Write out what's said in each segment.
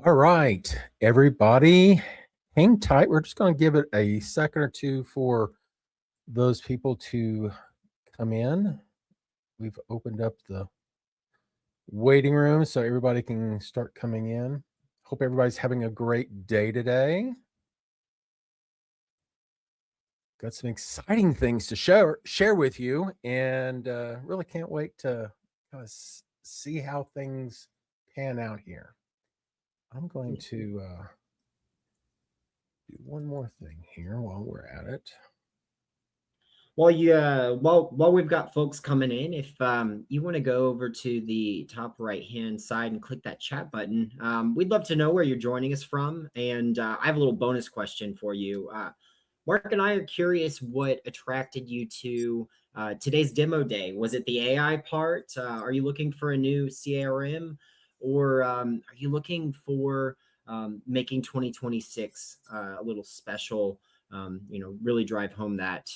All right, everybody, hang tight. We're just going to give it a second or two for those people to come in. We've opened up the waiting room so everybody can start coming in. Hope everybody's having a great day today. Got some exciting things to share with you, and really can't wait to kind of see how things pan out here. I'm going to do one more thing here while we're at it. While we've got folks coming in, if you want to go over to the top right hand side and click that chat button, we'd love to know where you're joining us from. And I have a little bonus question for you. Mark and I are curious what attracted you to today's demo day. Was it the AI part? Are you looking for a new CRM, or are you looking for making 2026 a little special? Really drive home that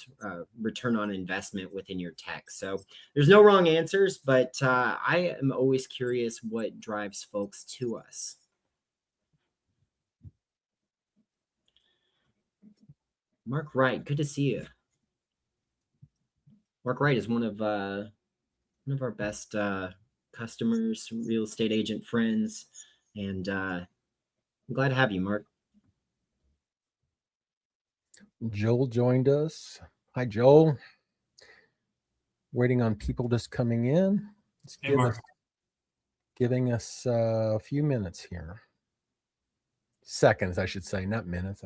return on investment within your tech. So there's no wrong answers, but I am always curious what drives folks to us. Mark Wright, good to see you. Mark Wright is one of our best customers, real estate agent friends, and I'm glad to have you, Mark. Joel joined us. Hi, Joel. Waiting on people just coming in. Giving us a few minutes here. Seconds, I should say, not minutes.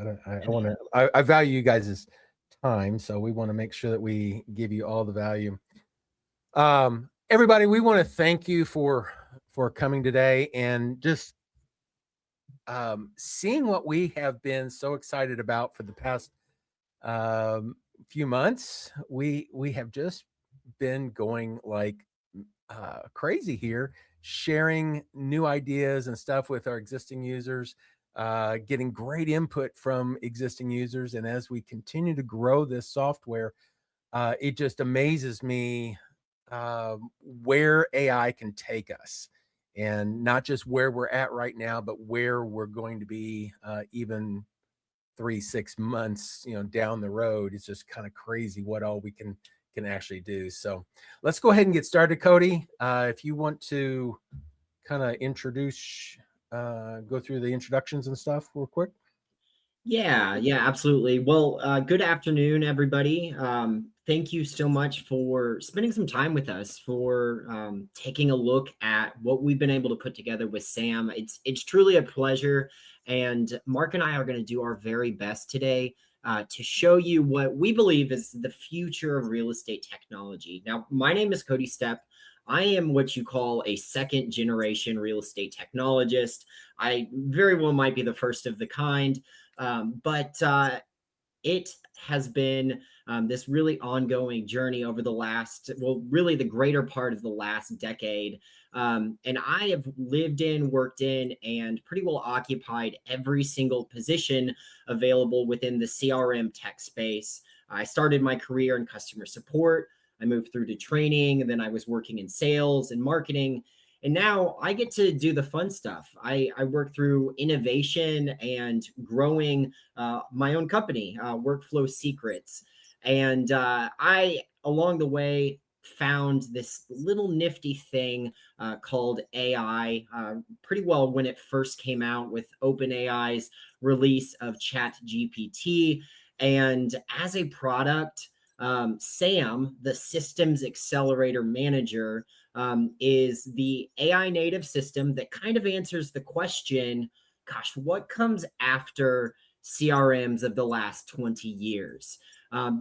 I value you guys' time, so we want to make sure that we give you all the value. Everybody, we want to thank you for coming today and just seeing what we have been so excited about for the past few months. We have just been going like crazy here, sharing new ideas and stuff with our existing users, getting great input from existing users. And as we continue to grow this software, it just amazes me where AI can take us, and not just where we're at right now, but where we're going to be even 3-6 months down the road. It's just kind of crazy what all we can actually do. So let's go ahead and get started. Cody, if you want to kind of introduce, go through the introductions and stuff real quick. Yeah, absolutely. Well, good afternoon, everybody. Thank you so much for spending some time with us, for taking a look at what we've been able to put together with Sam. It's truly a pleasure, and Mark and I are going to do our very best today to show you what we believe is the future of real estate technology. Now, my name is Cody Stepp. I am what you call a second generation real estate technologist. I very well might be the first of the kind. But it has been this really ongoing journey over the last, really the greater part of the last decade. And I have lived in, worked in, and pretty well occupied every single position available within the CRM tech space. I started my career in customer support. I moved through to training, and then I was working in sales and marketing. And now I get to do the fun stuff. I work through innovation and growing my own company, Workflow Secrets. And I, along the way, found this little nifty thing called AI pretty well when it first came out with OpenAI's release of ChatGPT. And as a product, Sam, the Systems Accelerator Manager, is the AI native system that kind of answers the question, gosh, what comes after CRMs of the last 20 years?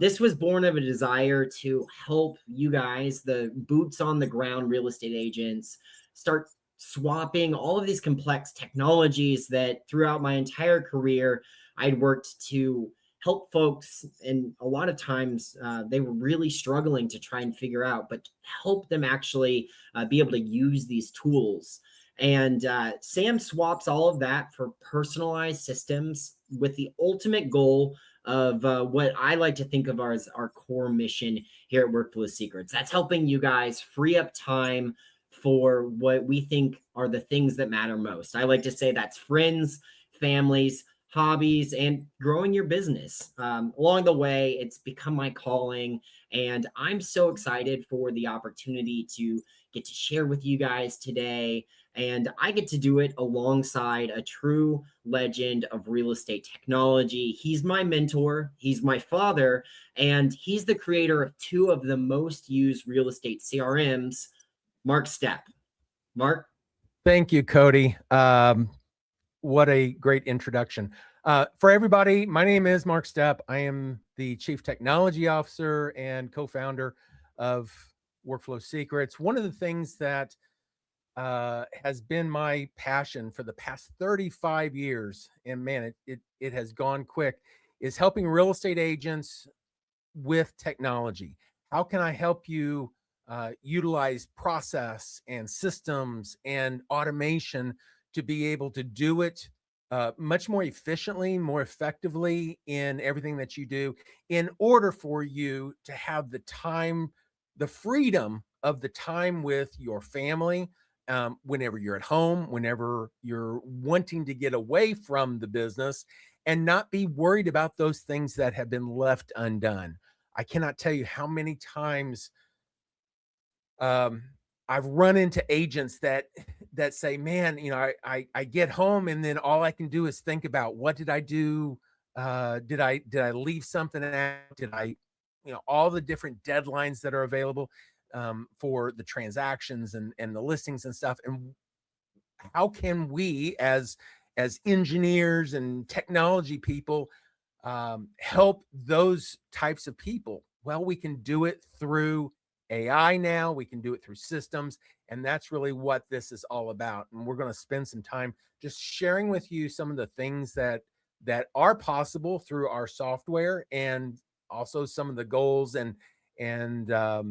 This was born of a desire to help you guys, the boots on the ground real estate agents, start swapping all of these complex technologies that throughout my entire career, I'd worked to help folks, and a lot of times they were really struggling to try and figure out, but help them actually be able to use these tools. And Sam swaps all of that for personalized systems with the ultimate goal of what I like to think of as our core mission here at Workflow Secrets. That's helping you guys free up time for what we think are the things that matter most. I like to say that's friends, families, hobbies, and growing your business. Along the way, it's become my calling, and I'm so excited for the opportunity to get to share with you guys today. And I get to do it alongside a true legend of real estate technology. He's my mentor, he's my father, and he's the creator of two of the most used real estate CRMs, Mark Stepp. Mark? Thank you, Cody. What a great introduction. For everybody, my name is Mark Stepp. I am the Chief Technology Officer and co-founder of Workflow Secrets. One of the things that has been my passion for the past 35 years, and man, it has gone quick, is helping real estate agents with technology. How can I help you utilize process and systems and automation to be able to do it much more efficiently, more effectively in everything that you do, in order for you to have the time, the freedom of the time with your family, whenever you're at home, whenever you're wanting to get away from the business and not be worried about those things that have been left undone. I cannot tell you how many times I've run into agents that say, "Man, you know, I get home and then all I can do is think about what did I do? Did I leave something out? Did I, you know, all the different deadlines that are available for the transactions and the listings and stuff. And how can we as engineers and technology people help those types of people? Well, we can do it through AI now, we can do it through systems, and that's really what this is all about. And we're going to spend some time just sharing with you some of the things that are possible through our software, and also some of the goals and uh,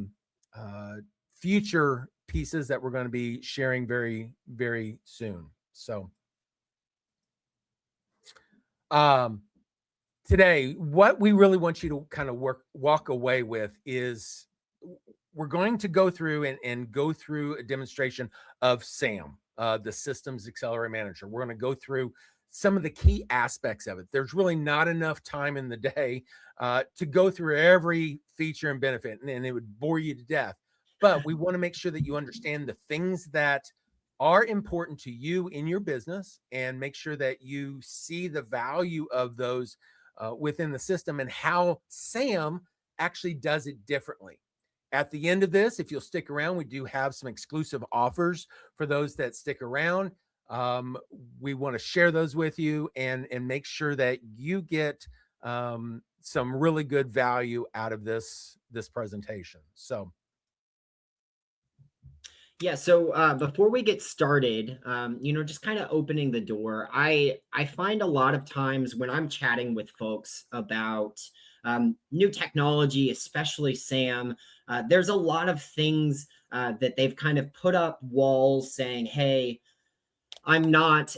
future pieces that we're going to be sharing very, very soon. So um, today, what we really want you to kind of walk away with is we're going to go through and go through a demonstration of SAM, the Systems Accelerator Manager. We're going to go through some of the key aspects of it. There's really not enough time in the day to go through every feature and benefit, and it would bore you to death. But we want to make sure that you understand the things that are important to you in your business, and make sure that you see the value of those within the system and how SAM actually does it differently. At the end of this, if you'll stick around, we do have some exclusive offers for those that stick around. We want to share those with you and make sure that you get some really good value out of this presentation. So Yeah, so before we get started, just kind of opening the door, I find a lot of times when I'm chatting with folks about new technology, especially SAM, there's a lot of things that they've kind of put up walls saying, "Hey, I'm not ...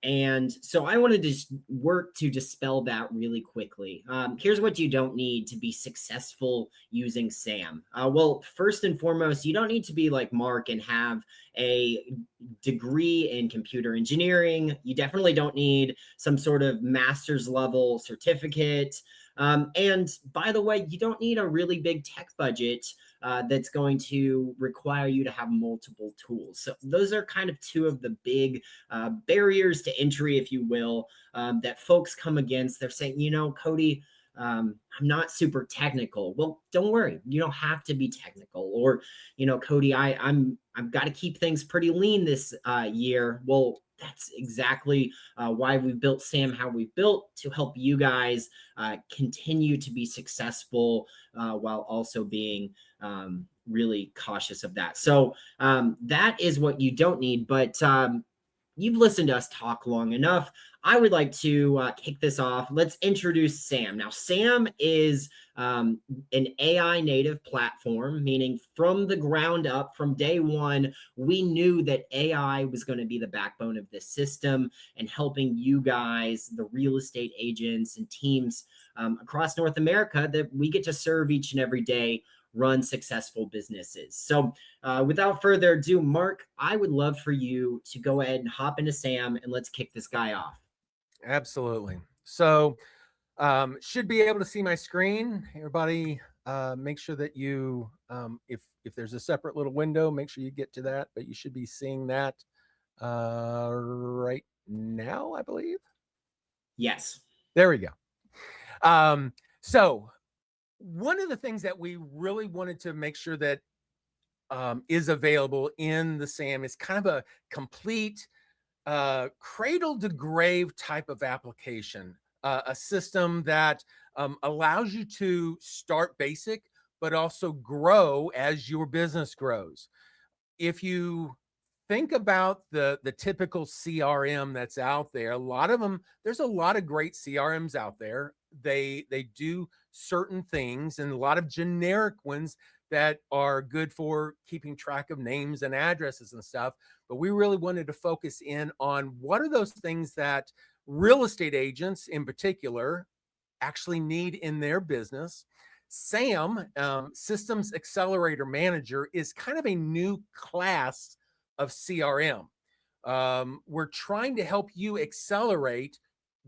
And so I wanted to just work to dispel that really quickly. Here's what you don't need to be successful using SAM. Well, first and foremost, you don't need to be like Mark and have a degree in computer engineering. You definitely don't need some sort of master's level certificate. And by the way, you don't need a really big tech budget that's going to require you to have multiple tools. So those are kind of two of the big barriers to entry, if you will, that folks come against. They're saying, Cody, I'm not super technical. Well, don't worry. You don't have to be technical. Or, Cody, I've got to keep things pretty lean this year. Well, that's exactly why we built SAM how we built, to help you guys continue to be successful while also being really cautious of that. So that is what you don't need. But you've listened to us talk long enough. I would like to kick this off. Let's introduce SAM. Now, SAM is an AI native platform, meaning from the ground up, from day one, we knew that AI was going to be the backbone of this system and helping you guys, the real estate agents and teams across North America that we get to serve each and every day, run successful businesses. So without further ado, Mark, I would love for you to go ahead and hop into Sam and let's kick this guy off. Absolutely. So should be able to see my screen. Everybody, make sure that you, if there's a separate little window, make sure you get to that. But you should be seeing that right now, I believe. Yes. There we go. So one of the things that we really wanted to make sure that is available in the SAM is kind of a complete cradle to grave type of application, a system that allows you to start basic, but also grow as your business grows. If you think about the typical CRM that's out there, a lot of them, there's a lot of great CRMs out there. They do certain things, and a lot of generic ones that are good for keeping track of names and addresses and stuff. But we really wanted to focus in on what are those things that real estate agents in particular actually need in their business. SAM, Systems Accelerator Manager, is kind of a new class of CRM. We're trying to help you accelerate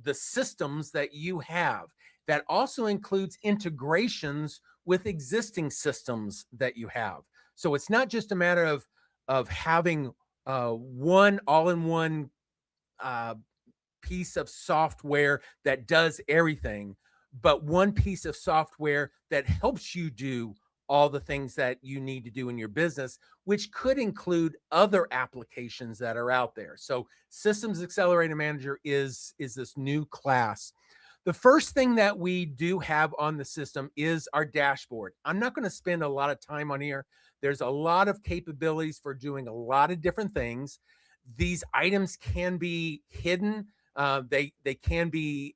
the systems that you have. That also includes integrations with existing systems that you have. So it's not just a matter of having one all-in-one piece of software that does everything, but one piece of software that helps you do all the things that you need to do in your business, which could include other applications that are out there. So Systems Accelerator Manager is this new class. The first thing that we do have on the system is our dashboard. I'm not going to spend a lot of time on here. There's a lot of capabilities for doing a lot of different things. These items can be hidden. They can be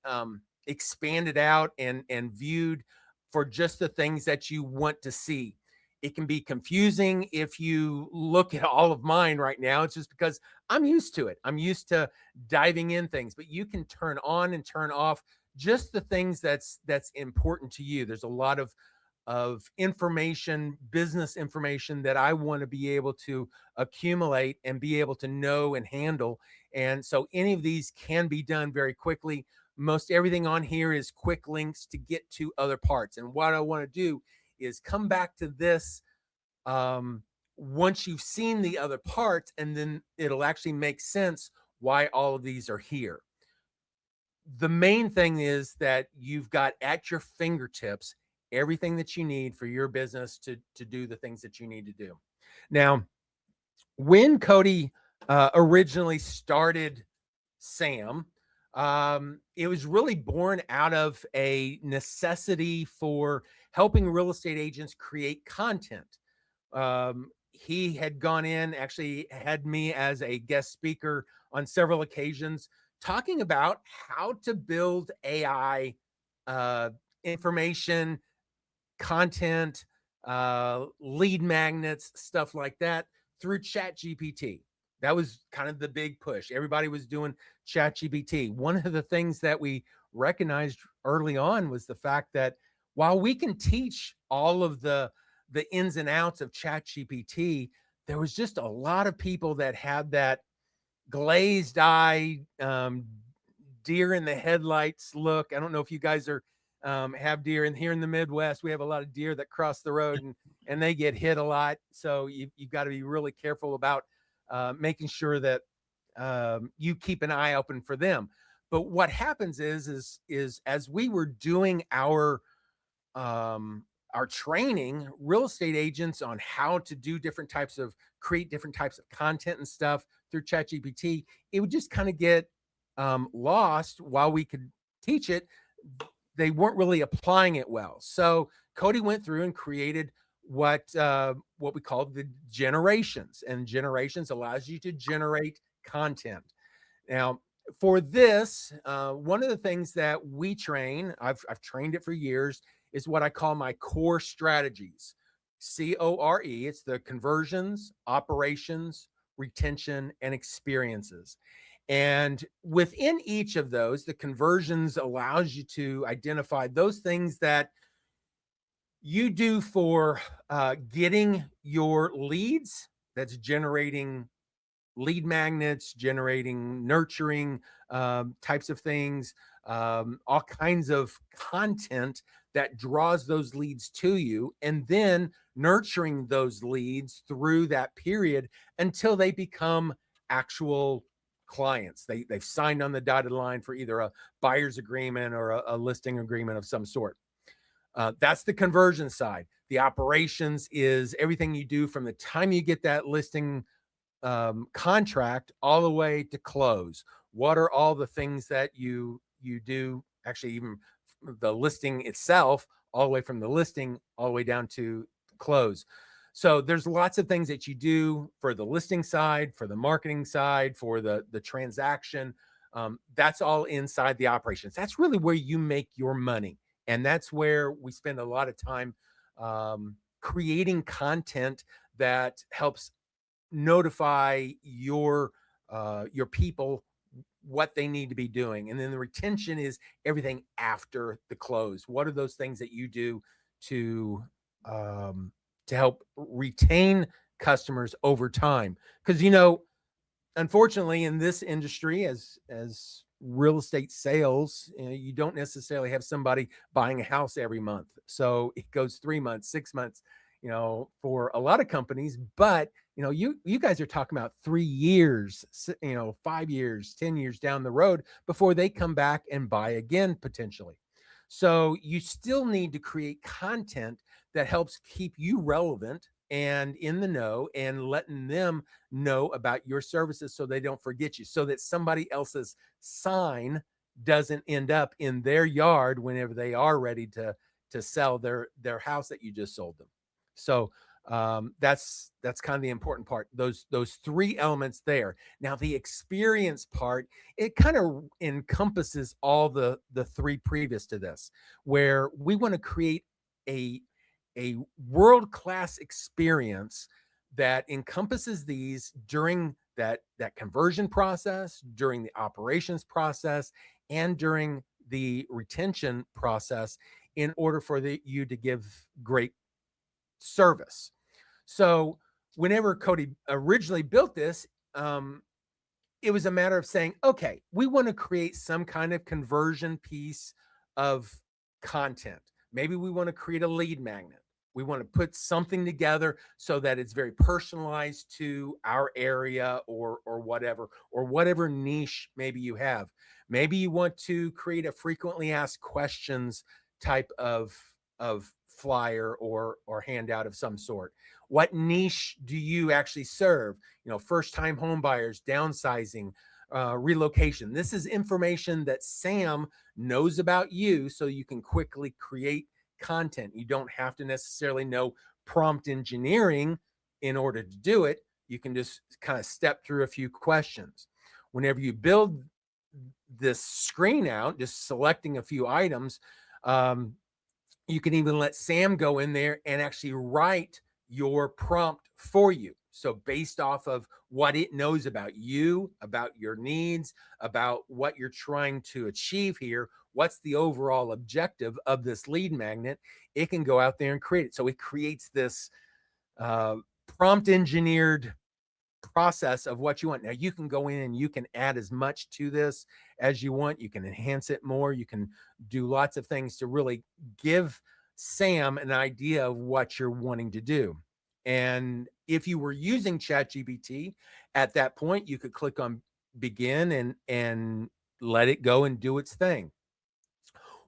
expanded out and viewed for just the things that you want to see. It can be confusing if you look at all of mine right now. It's just because I'm used to it. I'm used to diving in things, but you can turn on and turn off just the things that's important to you. There's a lot of information, business information that I want to be able to accumulate and be able to know and handle. And so any of these can be done very quickly. Most everything on here is quick links to get to other parts. And what I want to do is come back to this once you've seen the other parts, and then it'll actually make sense why all of these are here. The main thing is that you've got at your fingertips everything that you need for your business to do the things that you need to do. Now, when Cody originally started SAM, it was really born out of a necessity for helping real estate agents create content. He had gone in, actually had me as a guest speaker on several occasions, talking about how to build AI information, content, lead magnets, stuff like that through Chat GPT. That was kind of the big push. Everybody was doing Chat GPT. One of the things that we recognized early on was the fact that while we can teach all of the ins and outs of Chat GPT, there was just a lot of people that had that glazed eye, deer in the headlights look. I don't know if you guys are have deer in here in the Midwest. We have a lot of deer that cross the road and they get hit a lot. So you've got to be really careful about making sure that you keep an eye open for them. But what happens is as we were doing our training, real estate agents on how to do different types of create different types of content and stuff through ChatGPT, it would just kind of get lost while we could teach it. They weren't really applying it well. So Cody went through and created what we call the generations, and generations allows you to generate content. Now, for this, one of the things that we train, I've trained it for years, is what I call my core strategies. CORE. It's the conversions, operations, retention, and experiences. And within each of those, the conversions allows you to identify those things that you do for getting your leads, that's generating lead magnets, generating nurturing types of things, all kinds of content that draws those leads to you, and then nurturing those leads through that period until they become actual clients. They've signed on the dotted line for either a buyer's agreement or a listing agreement of some sort. That's the conversion side. The operations is everything you do from the time you get that listing contract all the way to close. What are all the things that you do? Actually, even the listing itself, all the way from the listing all the way down to close. So there's lots of things that you do for the listing side, for the marketing side, for the transaction. That's all inside the operations. That's really where you make your money, and that's where we spend a lot of time creating content that helps notify your people what they need to be doing. And then the retention is everything after the close. What are those things that you do to um, to help retain customers over time? Because unfortunately, in this industry, as real estate sales, you don't necessarily have somebody buying a house every month. So it goes 3 months, 6 months, for a lot of companies. But you guys are talking about 3 years, 5 years, 10 years down the road before they come back and buy again potentially. So you still need to create content that helps keep you relevant and in the know, and letting them know about your services so they don't forget you, so that somebody else's sign doesn't end up in their yard whenever they are ready to sell their house that you just sold them. So that's kind of the important part. Those three elements there. Now the experience part, it kind of encompasses all the three previous to this, where we want to create a a world-class experience that encompasses these during that conversion process, during the operations process, and during the retention process, in order for you to give great service. So whenever Cody originally built this, it was a matter of saying, okay, we want to create some kind of conversion piece of content. Maybe we want to create a lead magnet. We want to put something together so that it's very personalized to our area, or whatever niche maybe you have. Maybe you want to create a frequently asked questions type of flyer or handout of some sort. What niche do you actually serve? First time home buyers, downsizing, relocation. This is information that Sam knows about you, so you can quickly create content. You don't have to necessarily know prompt engineering in order to do it. You can just kind of step through a few questions. Whenever you build this screen out, just selecting a few items, you can even let Sam go in there and actually write your prompt for you. So based off of what it knows about you, about your needs, about what you're trying to achieve here, what's the overall objective of this lead magnet, it can go out there and create it. So it creates this prompt engineered process of what you want. Now you can go in and you can add as much to this as you want. You can enhance it more. You can do lots of things to really give Sam an idea of what you're wanting to do. And if you were using ChatGPT at that point, you could click on begin and let it go and do its thing.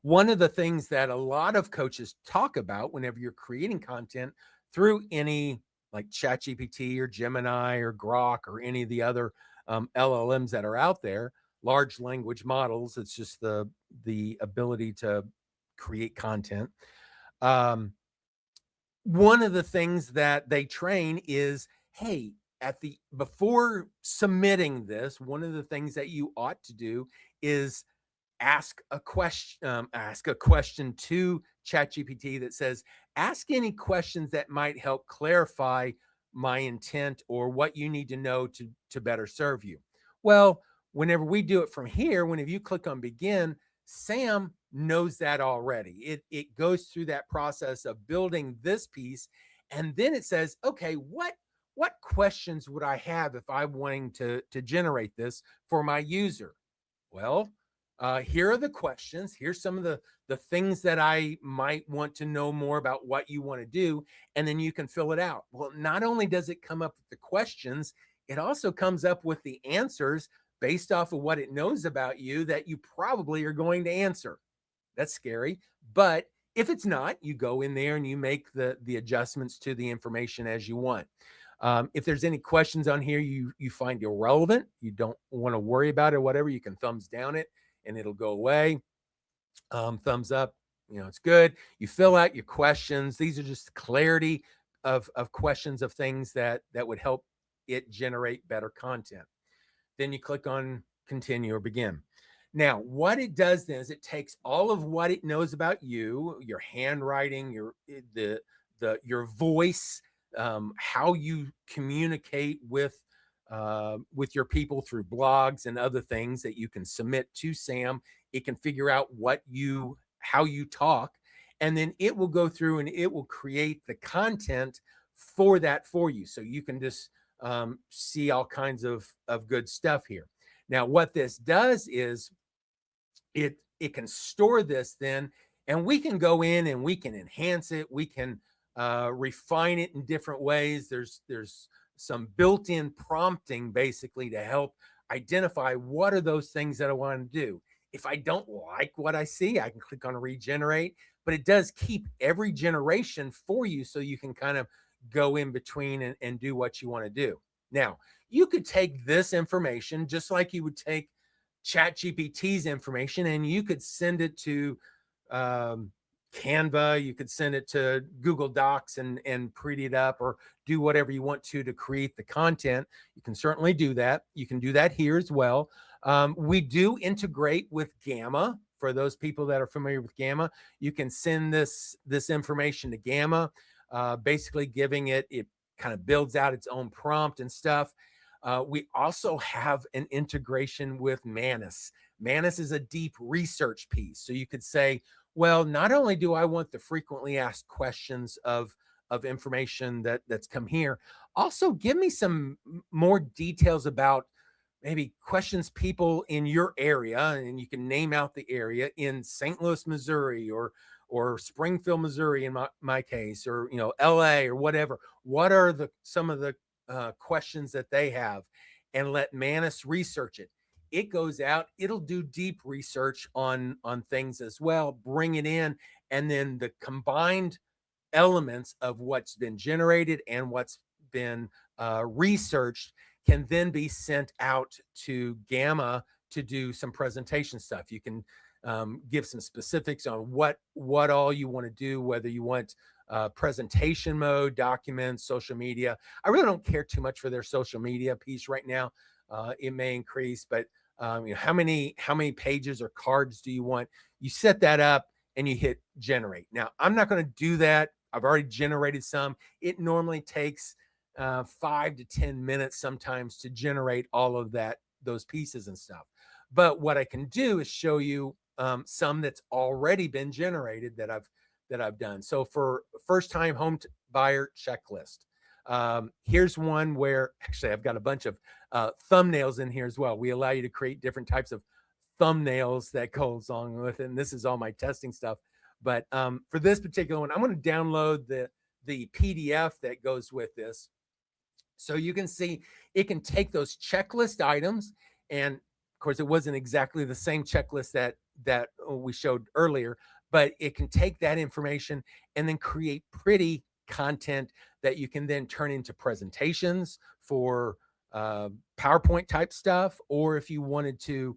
One of the things that a lot of coaches talk about whenever you're creating content through any like ChatGPT or Gemini or Grok or any of the other LLMs that are out there, large language models, it's just the ability to create content. One of the things that they train is, hey, at the before submitting this, one of the things that you ought to do is ask a question to ChatGPT that says, ask any questions that might help clarify my intent or what you need to know to better serve you. Well, whenever we do it from here, whenever you click on begin, Sam knows that already. It goes through that process of building this piece, and then it says, okay, what questions would I have if I'm wanting to generate this for my user? Well, here are the questions. Here's some of the things that I might want to know more about what you want to do, and then you can fill it out. Well, not only does it come up with the questions, it also comes up with the answers based off of what it knows about you that you probably are going to answer. That's scary. But if it's not, you go in there and you make the adjustments to the information as you want. If there's any questions on here you find irrelevant, you don't want to worry about it or whatever, you can thumbs down it and it'll go away. Thumbs up, it's good. You fill out your questions. These are just clarity of questions of things that would help it generate better content. Then you click on continue or begin. Now, what it does then is it takes all of what it knows about you, your handwriting, your voice, how you communicate with your people through blogs and other things that you can submit to Sam. It can figure out how you talk, and then it will go through and it will create the content for that for you. So you can just see all kinds of good stuff here. Now, what this does is it can store this then, and we can go in and we can enhance it. We can refine it in different ways. There's some built-in prompting basically to help identify what are those things that I want to do. If I don't like what I see, I can click on regenerate, but it does keep every generation for you so you can kind of go in between and do what you want to do. Now, you could take this information just like you would take ChatGPT's information, and you could send it to Canva, you could send it to Google Docs and pretty it up, or do whatever you want to create the content. You can certainly do that. You can do that here as well. We do integrate with Gamma. For those people that are familiar with Gamma, you can send this information to Gamma, basically giving it kind of builds out its own prompt and stuff. We also have an integration with Manus. Manus is a deep research piece. So you could say, well, not only do I want the frequently asked questions of information that's come here, also give me some more details about maybe questions people in your area, and you can name out the area in St. Louis, Missouri, or Springfield, Missouri in my case, or LA or whatever. What are some of the questions that they have, and let Manus research it. It goes out, it'll do deep research on things as well, bring it in, and then the combined elements of what's been generated and what's been researched can then be sent out to Gamma to do some presentation stuff. You can give some specifics on what all you want to do, whether you want presentation mode, documents, social media. I really don't care too much for their social media piece right now. It may increase, but how many pages or cards do you want? You set that up and you hit generate. Now, I'm not going to do that. I've already generated some. It normally takes 5 to 10 minutes sometimes to generate all of those pieces and stuff. But what I can do is show you some that's already been generated that I've done. So for first time home buyer checklist, here's one where actually I've got a bunch of thumbnails in here as well. We allow you to create different types of thumbnails that goes along with it. And this is all my testing stuff. But for this particular one, I'm going to download the PDF that goes with this. So you can see it can take those checklist items, and of course it wasn't exactly the same checklist that we showed earlier, but it can take that information and then create pretty content that you can then turn into presentations for PowerPoint type stuff, or if you wanted to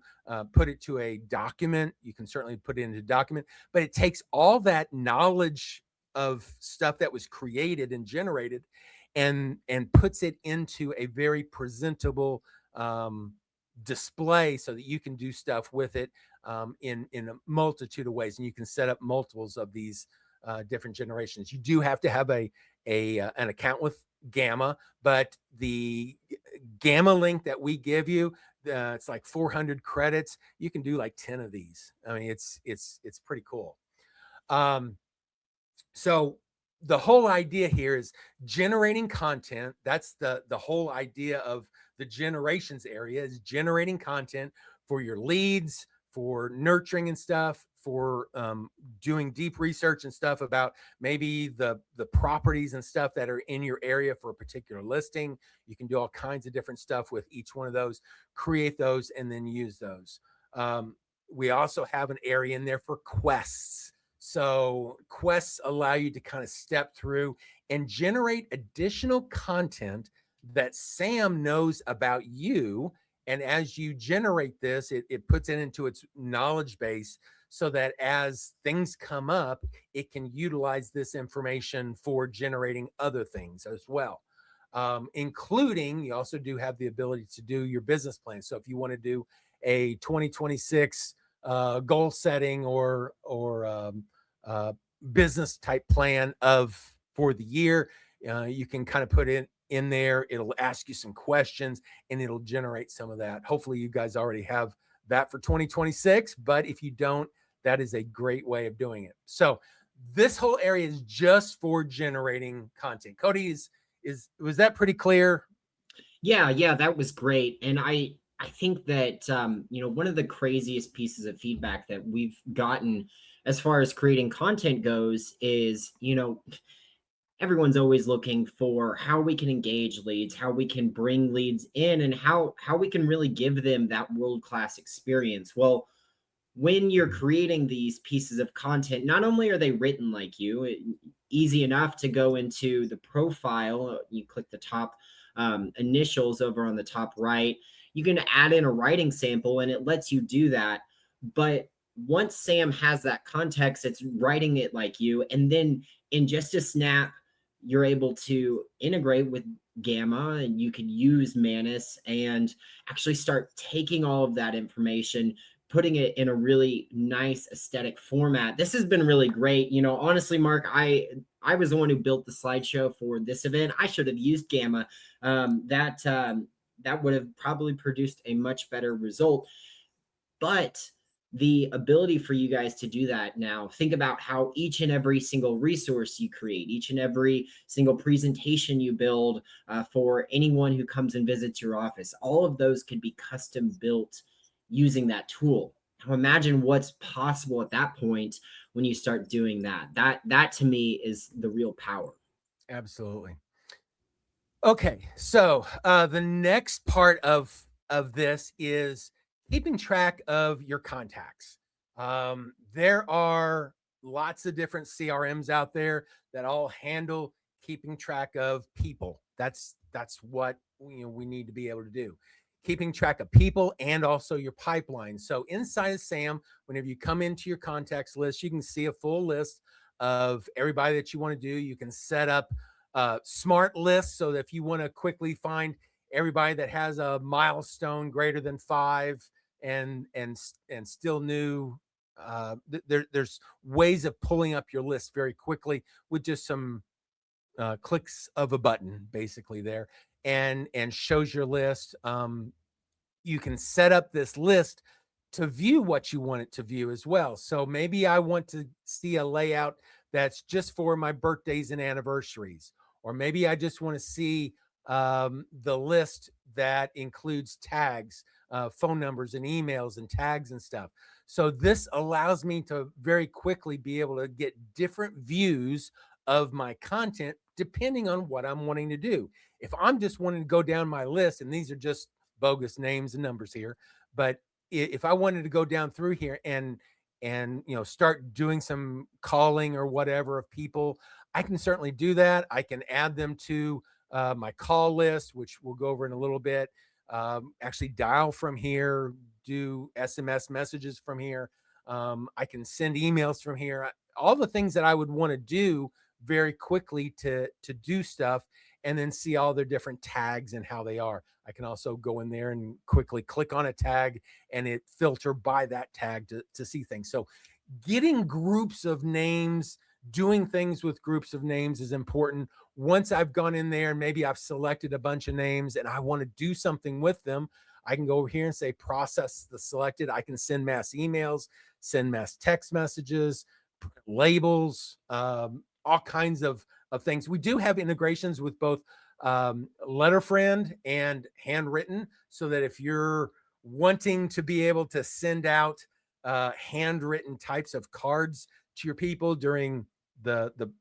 put it to a document, you can certainly put it into a document. But it takes all that knowledge of stuff that was created and generated and puts it into a very presentable display so that you can do stuff with it in a multitude of ways, and you can set up multiples of these different generations. You do have to have an account with Gamma, but the Gamma link that we give you it's like 400 credits. You can do like 10 of these. I mean, it's pretty cool. Um, so the whole idea here is generating content. That's the whole idea of the generations area, is generating content for your leads, for nurturing and stuff, for doing deep research and stuff about maybe the properties and stuff that are in your area for a particular listing. You can do all kinds of different stuff with each one of those, create those, and then use those. We also have an area in there for quests. So quests allow you to kind of step through and generate additional content that Sam knows about you. And as you generate this, it puts it into its knowledge base so that as things come up, it can utilize this information for generating other things as well. Including, you also do have the ability to do your business plan. So if you want to do a 2026 goal setting or business type plan of for the year, you can kind of put it in there. It'll ask you some questions and it'll generate some of that. Hopefully you guys already have that for 2026, but if you don't, that is a great way of doing it. So this whole area is just for generating content. Cody, was that pretty clear? Yeah, that was great. And I think that one of the craziest pieces of feedback that we've gotten as far as creating content goes is, everyone's always looking for how we can engage leads, how we can bring leads in, and how we can really give them that world-class experience. Well, when you're creating these pieces of content, not only are they written like you, easy enough to go into the profile, you click the top initials over on the top right, you can add in a writing sample and it lets you do that. But once Sam has that context, it's writing it like you. And then in just a snap, you're able to integrate with Gamma, and you can use Manus and actually start taking all of that information, putting it in a really nice aesthetic format. This has been really great. Honestly, Mark, I was the one who built the slideshow for this event. I should have used Gamma. That would have probably produced a much better result. But the ability for you guys to do that now, think about how each and every single resource you create, each and every single presentation you build for anyone who comes and visits your office, all of those could be custom built using that tool. Now imagine what's possible at that point when you start doing that. That to me is the real power. Absolutely. Okay, so the next part of this is keeping track of your contacts. There are lots of different CRMs out there that all handle keeping track of people. That's what we need to be able to do. Keeping track of people and also your pipeline. So inside of SAM, whenever you come into your contacts list, you can see a full list of everybody that you want to do. You can set up smart lists so that if you want to quickly find everybody that has a milestone greater than 5 and still new, there's ways of pulling up your list very quickly with just some clicks of a button basically there, and shows your list. You can set up this list to view what you want it to view as well. So maybe I want to see a layout that's just for my birthdays and anniversaries, or maybe I just want to see the list that includes tags, phone numbers and emails and tags and stuff. So this allows me to very quickly be able to get different views of my content depending on what I'm wanting to do. If I'm just wanting to go down my list, and these are just bogus names and numbers here, but if I wanted to go down through here and start doing some calling or whatever of people, I can certainly do that. I can add them to my call list, which we'll go over in a little bit. Actually dial from here, do SMS messages from here. I can send emails from here. All the things that I would want to do very quickly to do stuff, and then see all their different tags and how they are. I can also go in there and quickly click on a tag and it filter by that tag to see things. So getting groups of names, doing things with groups of names is important. Once I've gone in there and maybe I've selected a bunch of names and I want to do something with them, I can go over here and say process the selected. I can send mass emails, send mass text messages, labels, all kinds of things. We do have integrations with both Letterfriend and handwritten, so that if you're wanting to be able to send out handwritten types of cards to your people during the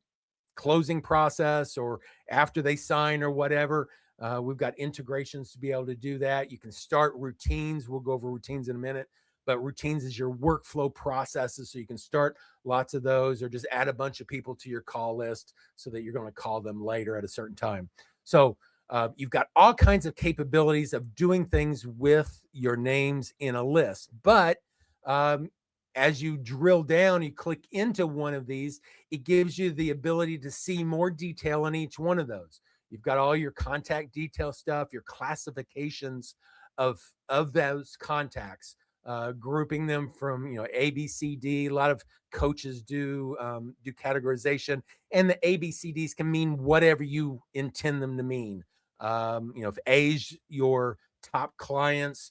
closing process or after they sign or whatever. We've got integrations to be able to do that. You can start routines. We'll go over routines in a minute, but routines is your workflow processes. So you can start lots of those or just add a bunch of people to your call list so that you're going to call them later at a certain time. So you've got all kinds of capabilities of doing things with your names in a list. But as you drill down, you click into one of these, it gives you the ability to see more detail in each one of those. You've got all your contact detail stuff, your classifications of those contacts, grouping them from A, B, C, D. A lot of coaches do categorization, and the A, B, C, Ds can mean whatever you intend them to mean. If A's your top clients,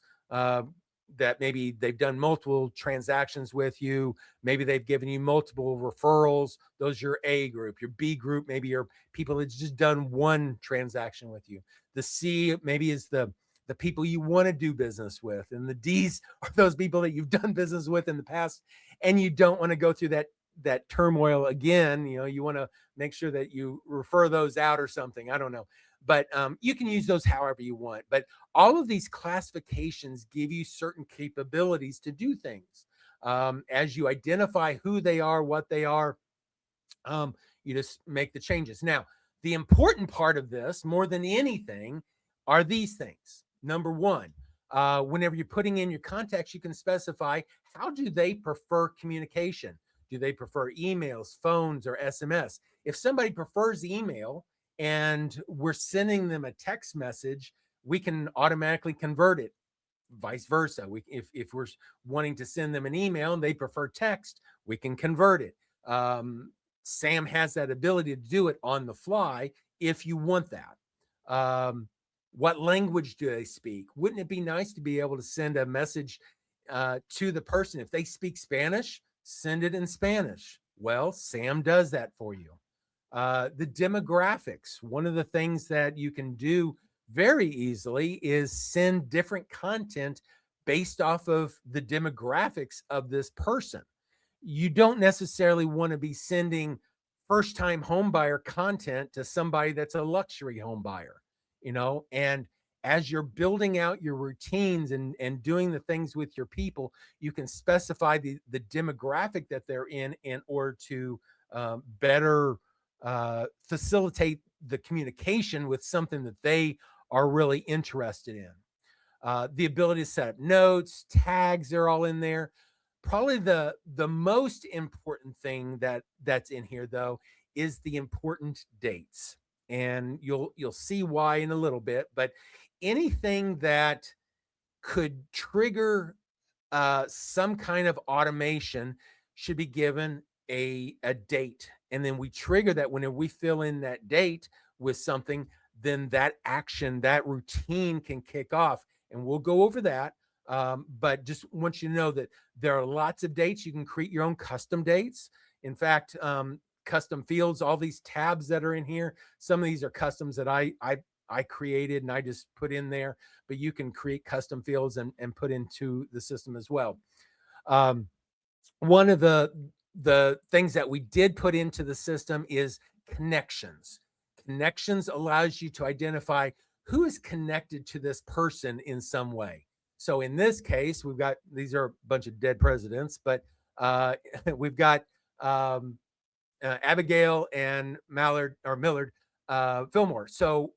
that maybe they've done multiple transactions with you. Maybe they've given you multiple referrals. Those are your A group. Your B group, maybe your people that's just done one transaction with you. The C maybe is the people you want to do business with. And the D's are those people that you've done business with in the past and you don't want to go through that turmoil again. You want to make sure that you refer those out or something. I don't know. But you can use those however you want. But all of these classifications give you certain capabilities to do things. As you identify who they are, what they are, you just make the changes. Now, the important part of this, more than anything, are these things. Number one, whenever you're putting in your contacts, you can specify how do they prefer communication. Do they prefer emails, phones, or SMS? If somebody prefers email, and we're sending them a text message, we can automatically convert it. Vice versa. If we're wanting to send them an email and they prefer text, we can convert it. Sam has that ability to do it on the fly if you want that. What language do they speak? Wouldn't it be nice to be able to send a message to the person? If they speak Spanish, send it in Spanish. Well, Sam does that for you. The demographics. One of the things that you can do very easily is send different content based off of the demographics of this person. You don't necessarily want to be sending first-time home buyer content to somebody that's a luxury home buyer, and as you're building out your routines and doing the things with your people, you can specify the demographic that they're in order to better facilitate the communication with something that they are really interested in. The ability to set up notes, tags, they're all in there. Probably the most important thing that's in here though is the important dates. And you'll see why in a little bit, but anything that could trigger some kind of automation should be given a date. And then we trigger that whenever we fill in that date with something, then that action, that routine can kick off. And we'll go over that. But just want you to know that there are lots of dates. You can create your own custom dates. In fact, custom fields, all these tabs that are in here, some of these are customs that I created and I just put in there, but you can create custom fields and put into the system as well. One of the things that we did put into the system is connections. Connections allows you to identify who is connected to this person in some way. So in this case, these are a bunch of dead presidents, but we've got Abigail and Millard Fillmore. So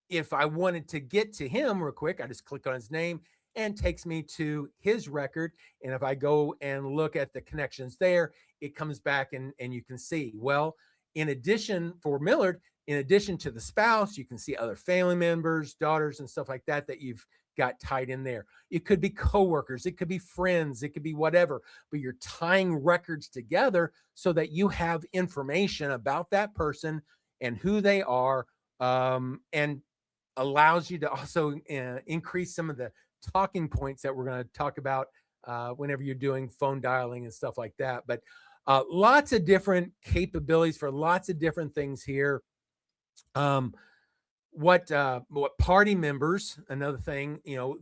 if I wanted to get to him real quick, I just click on his name and takes me to his record. And if I go and look at the connections there, it comes back and you can see, well, in addition for Millard, in addition to the spouse, you can see other family members, daughters, and stuff like that you've got tied in there. It could be coworkers, it could be friends, it could be whatever, but you're tying records together so that you have information about that person and who they are. And allows you to also increase some of the talking points that we're going to talk about whenever you're doing phone dialing and stuff like that. But lots of different capabilities for lots of different things here. Um, what party members, another thing,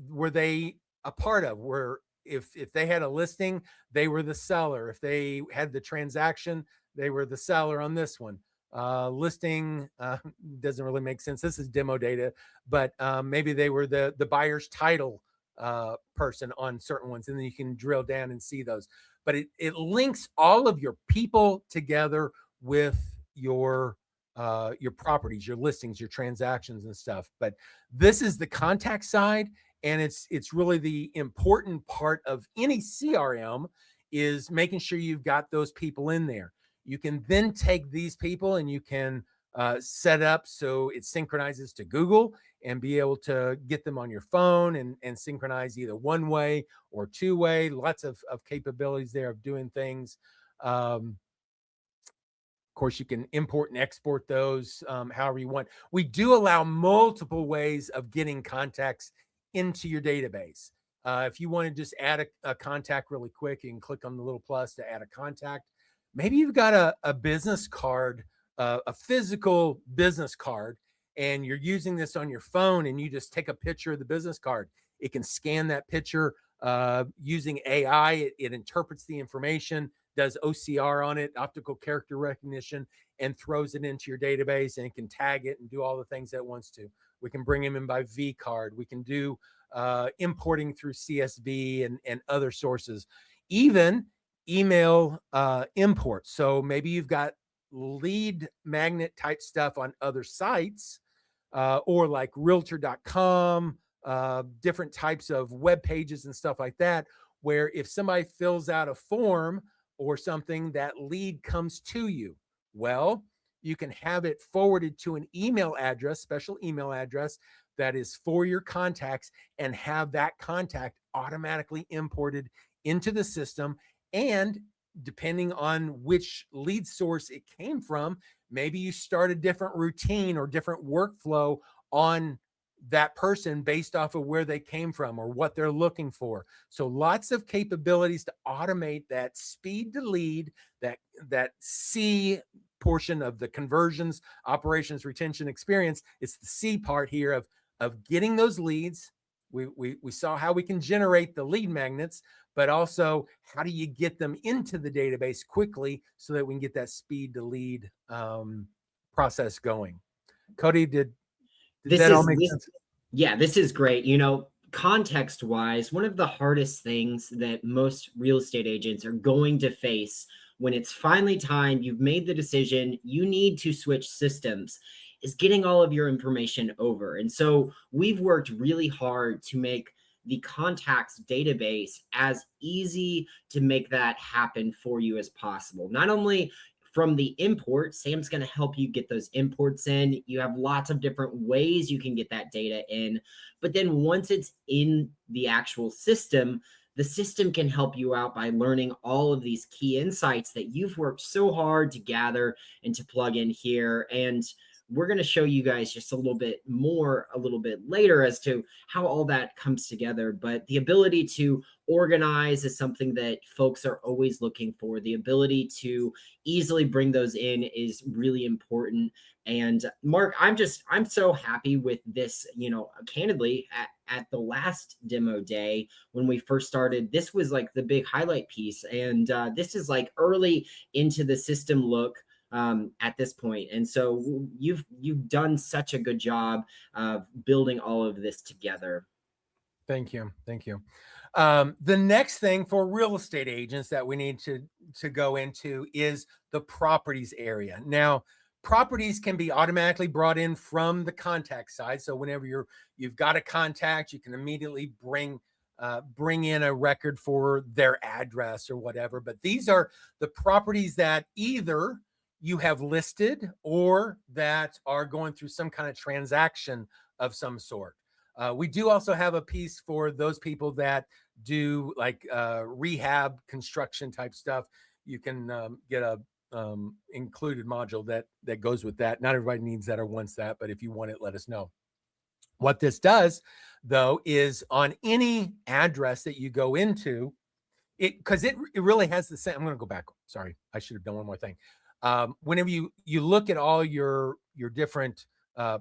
were they a part of? Were if they had a listing, they were the seller. If they had the transaction, they were the seller on this one. Listing doesn't really make sense. This is demo data, but maybe they were the buyer's title person on certain ones, and then you can drill down and see those. But it links all of your people together with your properties, your listings, your transactions and stuff. But this is the contact side, and it's really the important part of any CRM is making sure you've got those people in there. You can then take these people and you can set up so it synchronizes to Google and be able to get them on your phone and synchronize either one way or two way. Lots of capabilities there of doing things. Of course, you can import and export those however you want. We do allow multiple ways of getting contacts into your database. If you want to just add a contact really quick, you can click on the little plus to add a contact. Maybe you've got a business card, a physical business card, and you're using this on your phone, and you just take a picture of the business card. It can scan that picture using AI. It interprets the information, does OCR on it, optical character recognition, and throws it into your database, and it can tag it and do all the things that it wants to. We can bring them in by V card. We can do importing through CSV and other sources, even email import. So maybe you've got lead magnet type stuff on other sites or like realtor.com, different types of web pages and stuff like that, where if somebody fills out a form or something, that lead comes to you. Well, you can have it forwarded to an email address, special email address that is for your contacts, and have that contact automatically imported into the system. And depending on which lead source it came from, maybe you start a different routine or different workflow on that person based off of where they came from or what they're looking for. So lots of capabilities to automate that speed to lead, that C portion of the conversions, operations, retention, experience. It's the C part here of getting those leads. We saw how we can generate the lead magnets, but also how do you get them into the database quickly so that we can get that speed to lead process going. Cody, did that all make sense? Yeah, this is great. Context wise, one of the hardest things that most real estate agents are going to face when it's finally time, you've made the decision, you need to switch systems, is getting all of your information over. And so we've worked really hard to make the contacts database as easy to make that happen for you as possible. Not only from the import, Sam's going to help you get those imports in. You have lots of different ways you can get that data in. But then once it's in the actual system, the system can help you out by learning all of these key insights that you've worked so hard to gather and to plug in here. And we're going to show you guys just a little bit more a little bit later as to how all that comes together. But the ability to organize is something that folks are always looking for. The ability to easily bring those in is really important. And Mark, I'm so happy with this. Candidly, at the last demo day when we first started, this was like the big highlight piece. And this is like early into the system look at this point. And so you've done such a good job of building all of this together. Thank you. The next thing for real estate agents that we need to go into is the properties area. Now, properties can be automatically brought in from the contact side. So whenever you've got a contact, you can immediately bring in a record for their address or whatever. But these are the properties that either you have listed or that are going through some kind of transaction of some sort. We do also have a piece for those people that do like rehab construction type stuff. You can get a included module that goes with that. Not everybody needs that or wants that, but if you want it, let us know. What this does, though, is on any address that you go into, because it really has the same. I'm going to go back. Sorry, I should have done one more thing. Whenever you look at all your different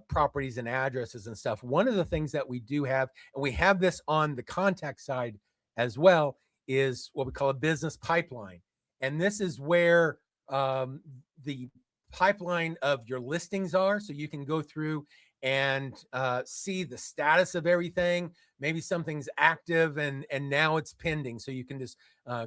properties and addresses and stuff, one of the things that we do have, and we have this on the contact side as well, is what we call a business pipeline, and this is where the pipeline of your listings are, so you can go through and see the status of everything. Maybe something's active and now it's pending, so you can just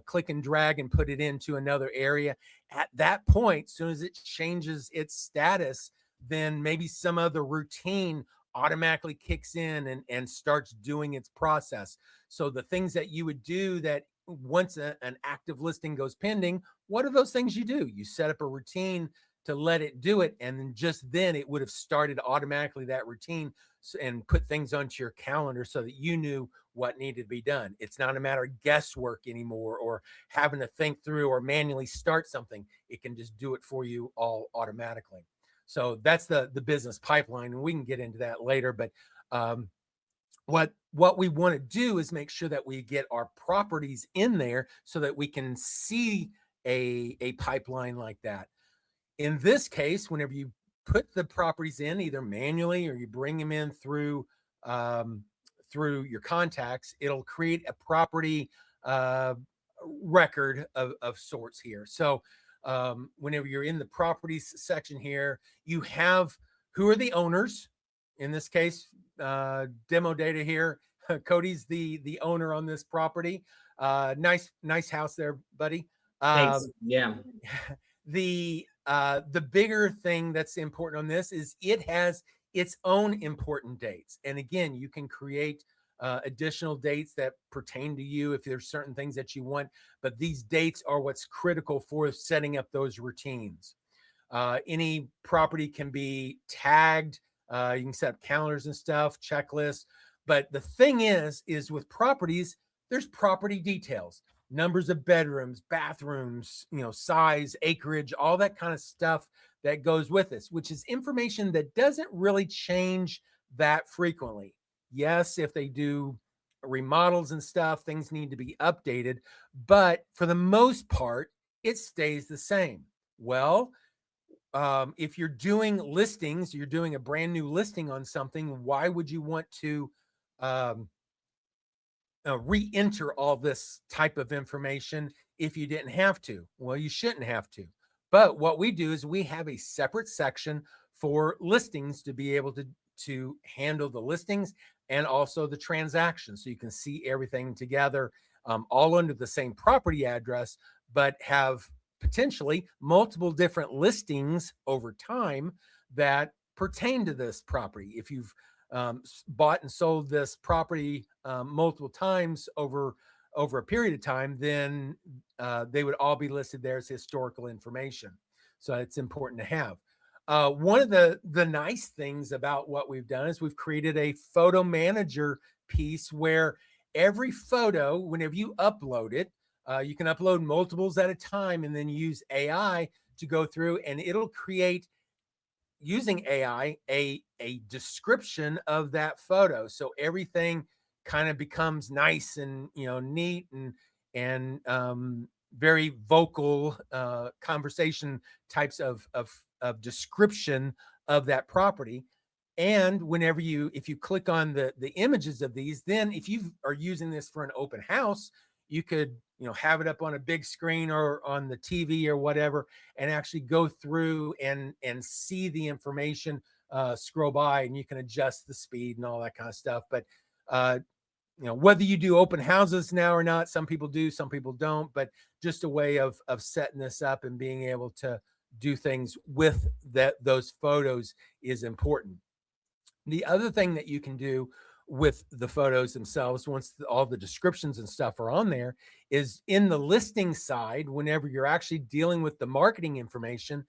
click and drag and put it into another area. At that point, as soon as it changes its status, then maybe some other routine automatically kicks in and starts doing its process. So the things that you would do that once an active listing goes pending, what are those things you do? You set up a routine to let it do it, and then just then it would have started automatically that routine and put things onto your calendar so that you knew what needed to be done. It's not a matter of guesswork anymore or having to think through or manually start something. It can just do it for you all automatically. So that's the business pipeline, and we can get into that later. But what we want to do is make sure that we get our properties in there so that we can see a pipeline like that. In this case, whenever you put the properties in either manually or you bring them in through your contacts, it'll create a property record of sorts here. So whenever you're in the properties section here, you have who are the owners. In this case, demo data here. Cody's the owner on this property. Nice house there, buddy. Thanks. Yeah. The bigger thing that's important on this is it has its own important dates. And again, you can create additional dates that pertain to you if there's certain things that you want, but these dates are what's critical for setting up those routines. Any property can be tagged. You can set up calendars and stuff, checklists. But the thing is with properties, there's property details, numbers of bedrooms, bathrooms, size, acreage, all that kind of stuff that goes with this, which is information that doesn't really change that frequently. Yes, if they do remodels and stuff, things need to be updated, but for the most part, it stays the same. Well, if you're doing listings, you're doing a brand new listing on something, why would you want to re-enter all this type of information if you didn't have to? Well, you shouldn't have to. But what we do is we have a separate section for listings to be able to handle the listings and also the transactions. So you can see everything together, all under the same property address, but have potentially multiple different listings over time that pertain to this property. If you've bought and sold this property multiple times over a period of time, then they would all be listed there as historical information. So it's important to have. One of the nice things about what we've done is we've created a photo manager piece where every photo, whenever you upload it, you can upload multiples at a time and then use AI to go through, and it'll create, using AI, a description of that photo. So everything kind of becomes nice and neat and very vocal conversation types of description of that property. And if you click on the images of these, then if you are using this for an open house, you could have it up on a big screen or on the TV or whatever, and actually go through and see the information scroll by, and you can adjust the speed and all that kind of stuff. But whether you do open houses now or not, some people do, some people don't, but just a way of setting this up and being able to do things with those photos is important. The other thing that you can do with the photos themselves, once all the descriptions and stuff are on there, is in the listing side, whenever you're actually dealing with the marketing information,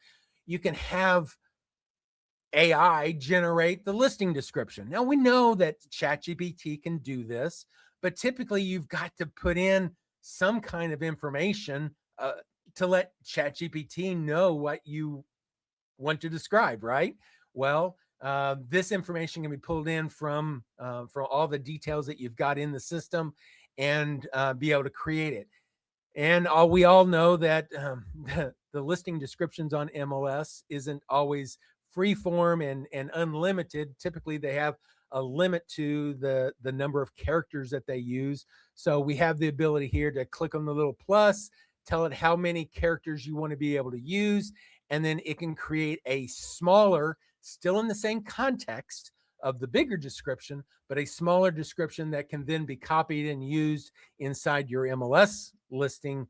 you can have AI generate the listing description. Now, we know that ChatGPT can do this, but typically you've got to put in some kind of information to let ChatGPT know what you want to describe, right? Well, This information can be pulled in from all the details that you've got in the system, and be able to create it. And we all know that the listing descriptions on MLS isn't always free form and unlimited. Typically, they have a limit to the number of characters that they use. So we have the ability here to click on the little plus, tell it how many characters you want to be able to use, and then it can create a smaller, still in the same context of the bigger description, but a smaller description that can then be copied and used inside your MLS listing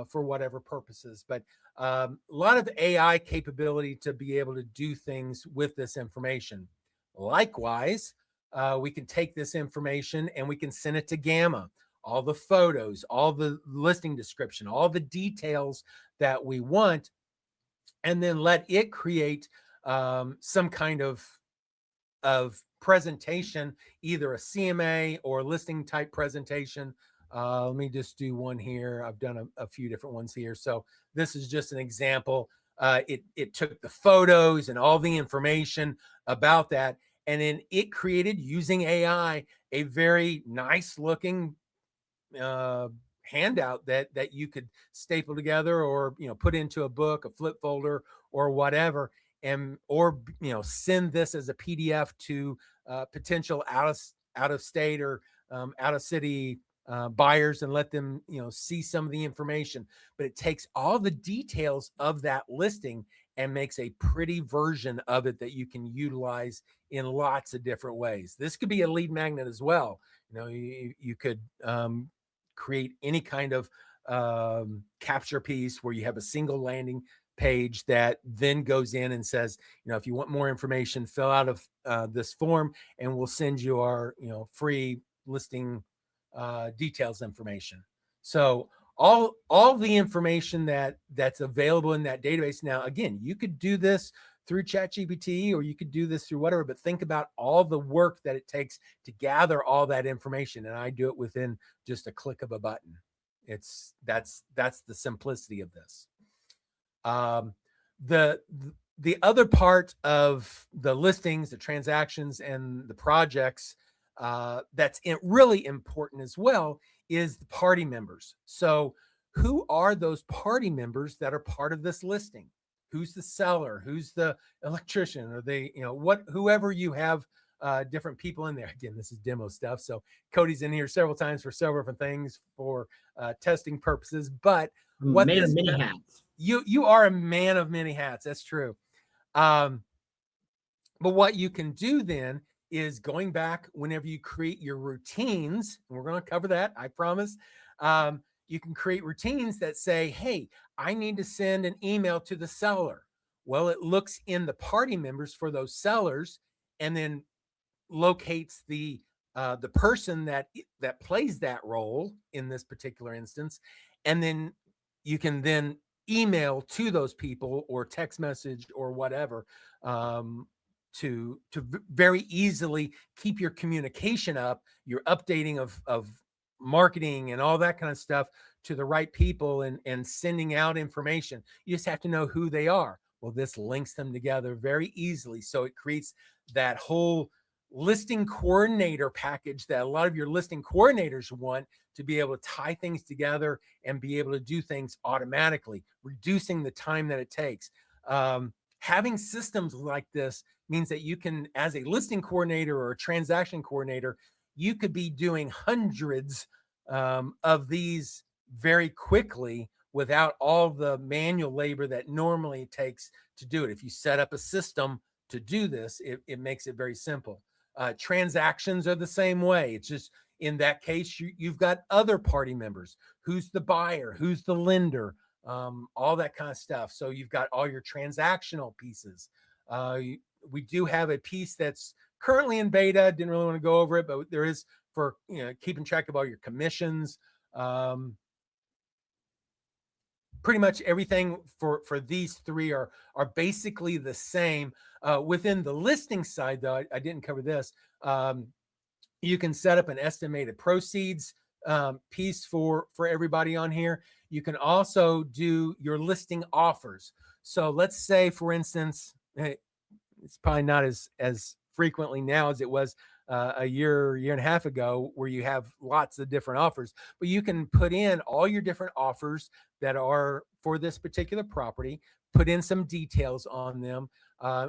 for whatever purposes. But a lot of AI capability to be able to do things with this information. Likewise, we can take this information and we can send it to Gamma, all the photos, all the listing description, all the details that we want, and then let it create some kind of presentation, either a CMA or listing type presentation. Let me just do one here. I've done a few different ones here. So this is just an example. It took the photos and all the information about that, and then it created, using AI, a very nice looking handout that you could staple together, or put into a book, a flip folder, or whatever, and or send this as a PDF to potential out of state or out of city buyers, and let them see some of the information. But it takes all the details of that listing and makes a pretty version of it that you can utilize in lots of different ways. This could be a lead magnet as well. You could create any kind of capture piece where you have a single landing page that then goes in and says, if you want more information, fill out of this form, and we'll send you our free listing details information. So all the information that's available in that database. Now, again, you could do this through ChatGPT, or you could do this through whatever, but think about all the work that it takes to gather all that information. And I do it within just a click of a button. That's the simplicity of this. The other part of the listings, the transactions, and the projects that's really important as well is the party members. So who are those party members that are part of this listing? Who's the seller? Who's the electrician? Or they, whoever you have different people in there. Again, this is demo stuff. So Cody's in here several times for several different things for testing purposes. But what man of many hats. You are a man of many hats. That's true. But what you can do then is, going back whenever you create your routines, and we're going to cover that, I promise. You can create routines that say, hey, I need to send an email to the seller. Well, it looks in the party members for those sellers, and then locates the person that plays that role in this particular instance, and then you can then email to those people, or text message, or whatever, to very easily keep your communication up, your updating of marketing and all that kind of stuff to the right people, and sending out information. You just have to know who they are. Well, this links them together very easily. So it creates that whole listing coordinator package that a lot of your listing coordinators want, to be able to tie things together and be able to do things automatically, reducing the time that it takes. Having systems like this means that you can, as a listing coordinator or a transaction coordinator, you could be doing hundreds of these very quickly without all the manual labor that normally it takes to do it. If you set up a system to do this, it makes it very simple. Transactions are the same way. It's just, in that case, you've got other party members. Who's the buyer? Who's the lender? All that kind of stuff. So you've got all your transactional pieces. We do have a piece that's currently in beta. Didn't really want to go over it, but there is for keeping track of all your commissions. Pretty much everything for these three are basically the same. Within the listing side, though, I didn't cover this. You can set up an estimated proceeds piece for everybody on here. You can also do your listing offers. So let's say, for instance, it's probably not as frequently now as it was a year and a half ago, where you have lots of different offers. But you can put in all your different offers that are for this particular property, put in some details on them.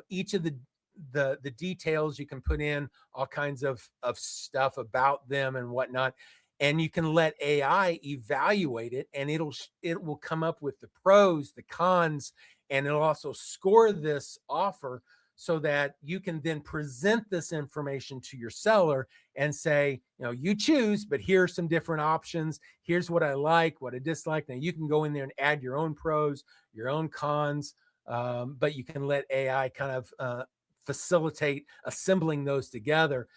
Each of the details, you can put in all kinds of stuff about them and whatnot, and you can let AI evaluate it, and it will come up with the pros, the cons, and it'll also score this offer, so that you can then present this information to your seller and say, you choose, but here's some different options. Here's what I like, what I dislike. Now you can go in there and add your own pros, your own cons, but you can let AI kind of facilitate assembling those together.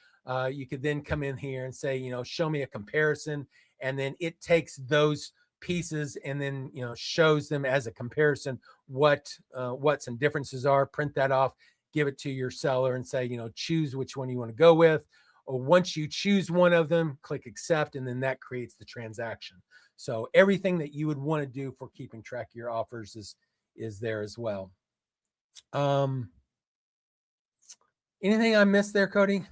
You could then come in here and say, show me a comparison, and then it takes those pieces and then shows them as a comparison what some differences are. Print that off, give it to your seller, and say, choose which one you want to go with. Or once you choose one of them, click accept, and then that creates the transaction. So everything that you would want to do for keeping track of your offers is there as well. Anything I missed there, Cody?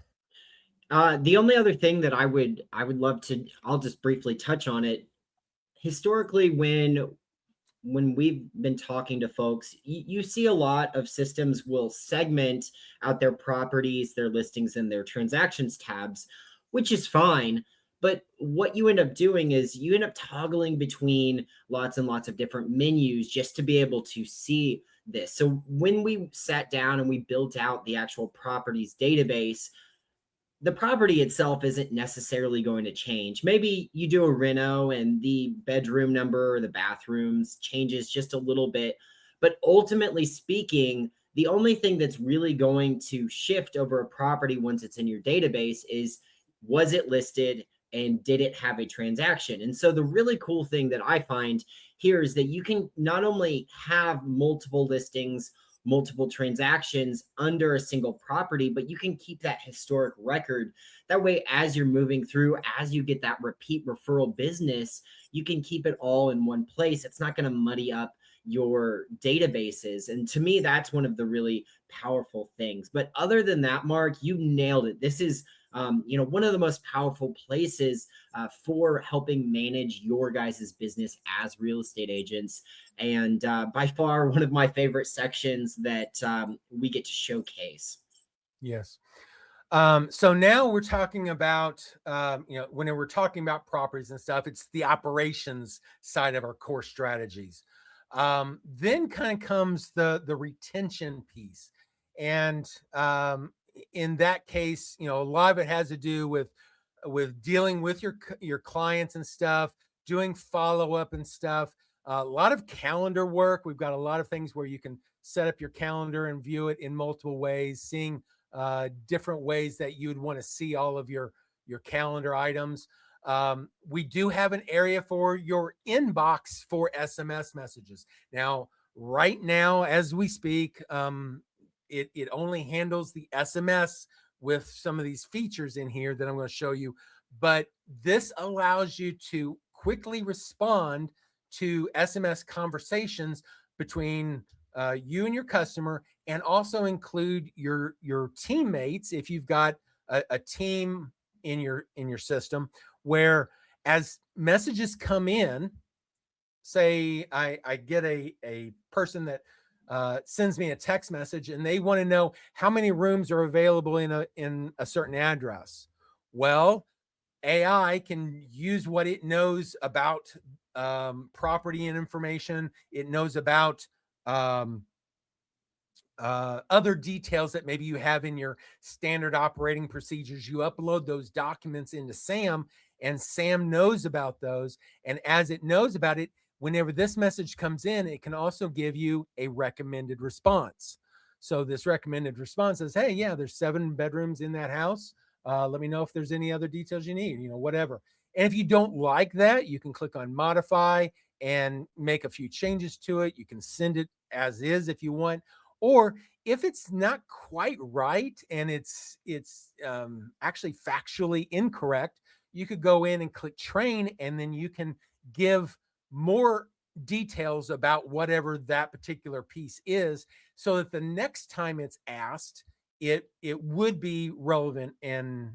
The only other thing that I would love to, I'll just briefly touch on it. Historically, when we've been talking to folks, you see a lot of systems will segment out their properties, their listings, and their transactions tabs, which is fine. But what you end up doing is you end up toggling between lots and lots of different menus just to be able to see this. So when we sat down and we built out the actual properties database, the property itself isn't necessarily going to change. Maybe you do a reno and the bedroom number or the bathrooms changes just a little bit. But ultimately speaking, the only thing that's really going to shift over a property once it's in your database is, was it listed and did it have a transaction? And so the really cool thing that I find here is that you can not only have multiple listings, multiple transactions under a single property, but you can keep that historic record. That way, as you're moving through, as you get that repeat referral business, you can keep it all in one place. It's not going to muddy up your databases. And to me, that's one of the really powerful things. But other than that, Mark, you nailed it. This is one of the most powerful places for helping manage your guys' business as real estate agents. And by far one of my favorite sections that we get to showcase. Yes. So now we're talking about, when we're talking about properties and stuff, it's the operations side of our core strategies. Then kind of comes the retention piece. And in that case, a lot of it has to do with dealing with your clients and stuff, doing follow-up and stuff. A lot of calendar work. We've got a lot of things where you can set up your calendar and view it in multiple ways, seeing different ways that you would want to see all of your calendar items. We do have an area for your inbox for SMS messages. Now, right now, as we speak, it only handles the SMS with some of these features in here that I'm going to show you. But this allows you to quickly respond to SMS conversations between you and your customer, and also include your teammates if you've got a team in your system, where as messages come in, say I get a person that sends me a text message and they want to know how many rooms are available in a certain address. Well, AI can use what it knows about property and information. It knows about other details that maybe you have in your standard operating procedures. You upload those documents into SAM, and SAM knows about those. And as it knows about it, whenever this message comes in, it can also give you a recommended response. So this recommended response says, hey, yeah, there's 7 bedrooms in that house. Let me know if there's any other details you need, whatever. And if you don't like that, you can click on modify and make a few changes to it. You can send it as is if you want. Or if it's not quite right and it's actually factually incorrect, you could go in and click train, and then you can give more details about whatever that particular piece is, so that the next time it's asked, it would be relevant and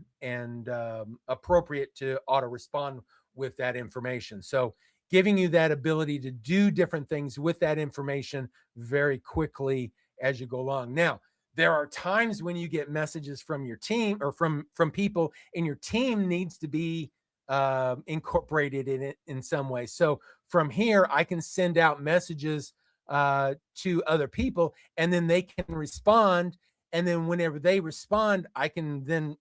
appropriate to auto respond with that information. So giving you that ability to do different things with that information very quickly as you go along. Now, there are times when you get messages from your team or from people, and your team needs to be incorporated in it in some way. So from here, I can send out messages to other people, and then they can respond. And then whenever they respond, I can then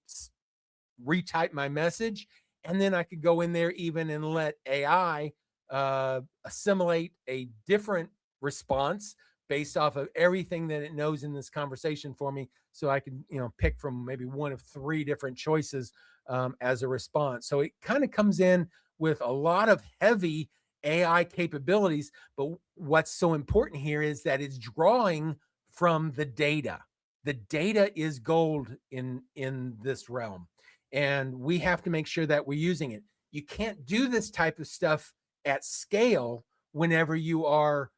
retype my message, and then I could go in there even and let AI assimilate a different response based off of everything that it knows in this conversation for me. So I can, pick from maybe one of three different choices as a response. So it kind of comes in with a lot of heavy AI capabilities. But what's so important here is that it's drawing from the data. The data is gold in this realm, and we have to make sure that we're using it. You can't do this type of stuff at scale whenever you are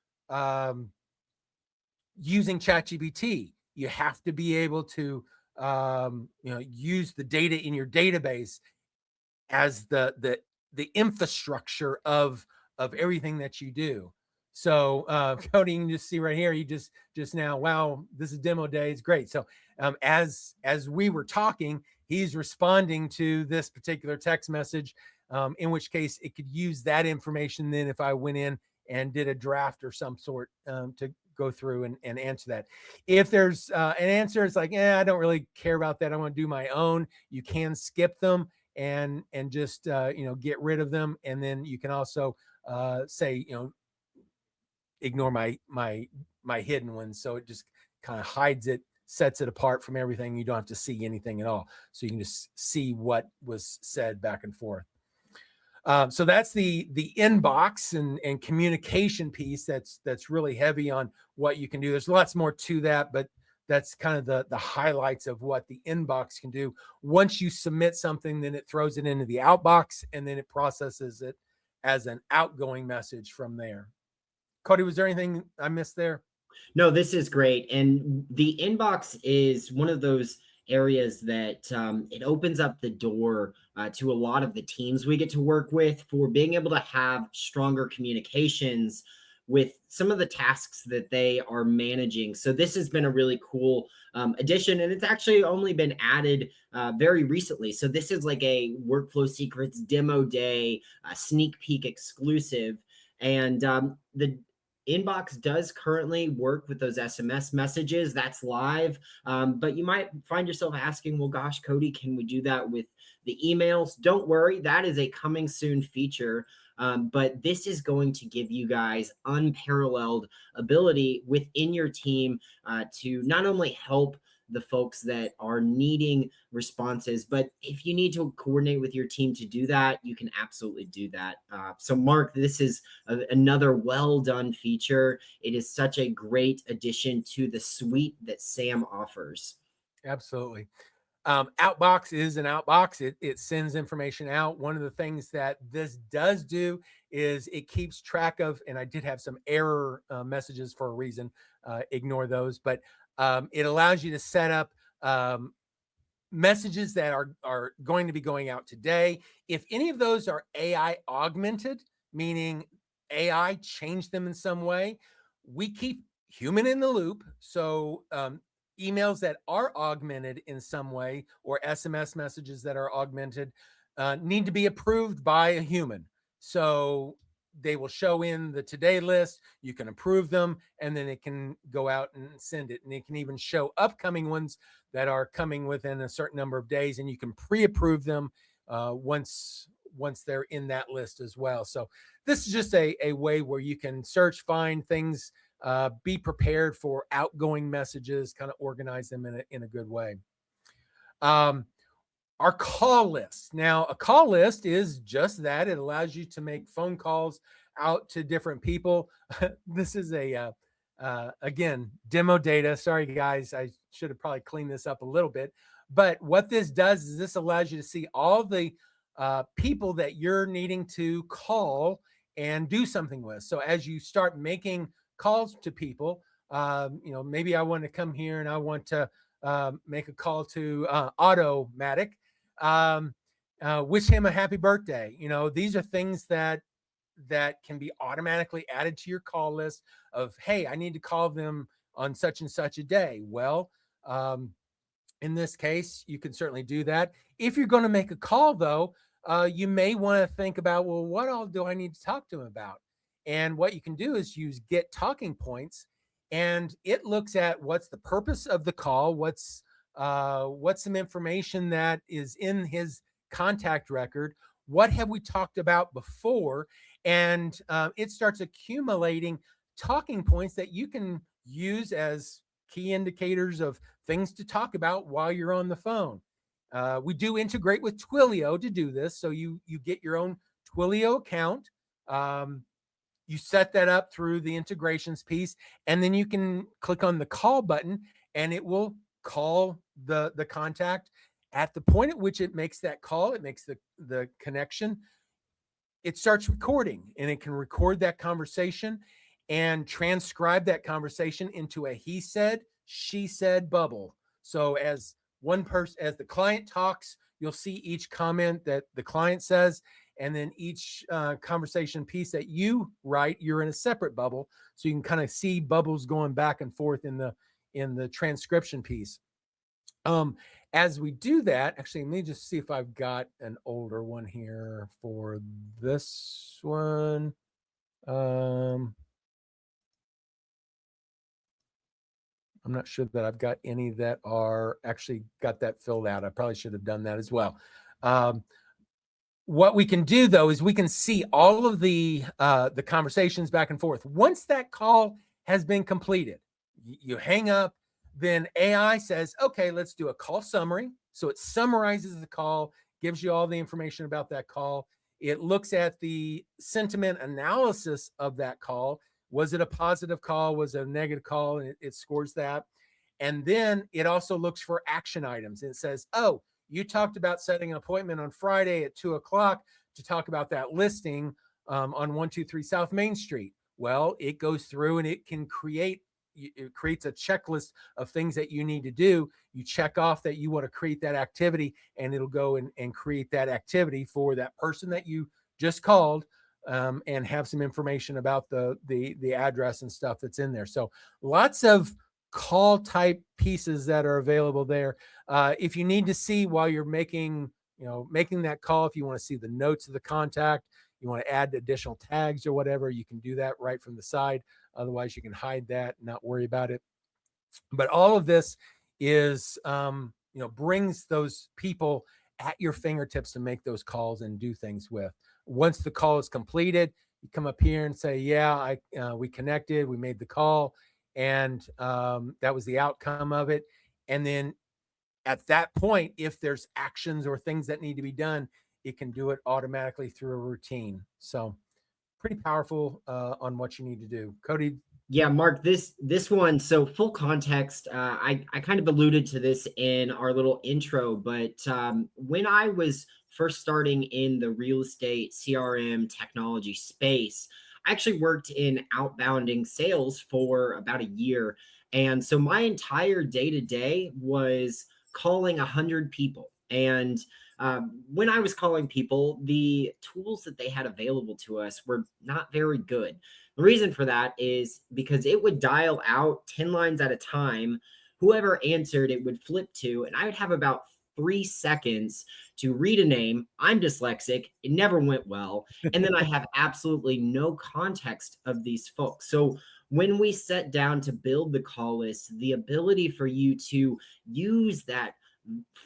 using ChatGPT. You have to be able to use the data in your database as the infrastructure of everything that you do. So Cody, you can just see right here, you just now, wow, this is demo day. It's great. So as we were talking, he's responding to this particular text message, in which case it could use that information then if I went in and did a draft or some sort to go through and answer that. If there's an answer, it's like, I don't really care about that, I want to do my own. You can skip them and just get rid of them, and then you can also say, ignore my hidden ones, so it just kind of hides it, sets it apart from everything. You don't have to see anything at all, so you can just see what was said back and forth. So that's the inbox and communication piece. That's really heavy on what you can do. There's lots more to that, but that's kind of the highlights of what the inbox can do. Once you submit something, then it throws it into the outbox, and then it processes it as an outgoing message from there. Cody, was there anything I missed there? No, this is great. And the inbox is one of those areas that it opens up the door to a lot of the teams we get to work with for being able to have stronger communications with some of the tasks that they are managing. So this has been a really cool addition, and it's actually only been added very recently. So this is like a Workflow Secrets demo day, sneak peek exclusive. And the inbox does currently work with those SMS messages. That's live. But you might find yourself asking, well, gosh, Cody, can we do that with the emails? Don't worry, that is a coming soon feature. But this is going to give you guys unparalleled ability within your team to not only help the folks that are needing responses, but if you need to coordinate with your team to do that, you can absolutely do that. So Mark, this is another well done feature. It is such a great addition to the suite that Sam offers. Absolutely. Outbox is an outbox. It sends information out. One of the things that this does do is it keeps track of, and I did have some error messages for a reason, ignore those, but it allows you to set up messages that are going to be going out today. If any of those are AI augmented, meaning AI changed them in some way, we keep human in the loop. So emails that are augmented in some way, or SMS messages that are augmented, need to be approved by a human. So they will show in the today list. You can approve them, and then it can go out and send it. And it can even show upcoming ones that are coming within a certain number of days, and you can pre-approve them once they're in that list as well. So this is just a way where you can search, find things, be prepared for outgoing messages, kind of organize them in a good way. Our call list. Now, a call list is just that. It allows you to make phone calls out to different people. This is again, demo data. Sorry, guys. I should have probably cleaned this up a little bit. But what this does is this allows you to see all the people that you're needing to call and do something with. So as you start making calls to people, maybe I want to come here and I want to make a call to Automatic, wish him a happy birthday. These are things that can be automatically added to your call list of, hey, I need to call them on such and such a day. Well, in this case, you can certainly do that. If you're going to make a call, though, you may want to think about, well, what all do I need to talk to them about? And what you can do is use get talking points, and it looks at what's the purpose of the call, what's some information that is in his contact record, what have we talked about before, and it starts accumulating talking points that you can use as key indicators of things to talk about while you're on the phone. We do integrate with Twilio to do this, so you get your own Twilio account. You set that up through the integrations piece, and then you can click on the call button, and it will call the contact at the point at which it makes that call. It makes the connection. It starts recording, and it can record that conversation and transcribe that conversation into a he said, she said bubble. So as the client talks, you'll see each comment that the client says, and then each conversation piece that you write, you're in a separate bubble, so you can kind of see bubbles going back and forth in the transcription piece. As we do that, actually, let me just see if I've got an older one here for this one. I'm not sure that I've got any that are actually got that filled out. I probably should have done that as well. What we can do, though, is we can see all of the conversations back and forth. Once that call has been completed, you hang up, then AI says, okay, let's do a call summary. So it summarizes the call, gives you all the information about that call. It looks at the sentiment analysis of that call. Was it a positive call? Was it a negative call? And it scores that. And then it also looks for action items. And it says, oh, you talked about setting an appointment on Friday at 2:00 to talk about that listing on 123 South Main Street. Well, it goes through and it creates a checklist of things that you need to do. You check off that you want to create that activity, and it'll go and create that activity for that person that you just called, and have some information about the address and stuff that's in there. So lots of call type pieces that are available there. If you need to see while you're making that call, if you want to see the notes of the contact, you want to add additional tags or whatever, you can do that right from the side. Otherwise, you can hide that and not worry about it. But all of this is, brings those people at your fingertips to make those calls and do things with. Once the call is completed, you come up here and say, yeah, we connected, we made the call, and that was the outcome of it. And then at that point, if there's actions or things that need to be done, it can do it automatically through a routine. So pretty powerful on what you need to do. Cody? Yeah, Mark, this one, so full context, I kind of alluded to this in our little intro, but when I was first starting in the real estate CRM technology space, I actually worked in outbounding sales for about a year. And so my entire day-to-day was calling 100 people. And when I was calling people, the tools that they had available to us were not very good. The reason for that is because it would dial out 10 lines at a time. Whoever answered, it would flip to, and I would have about 3 seconds to read a name. I'm dyslexic. It never went well. And then I have absolutely no context of these folks. So when we sat down to build the call list, the ability for you to use that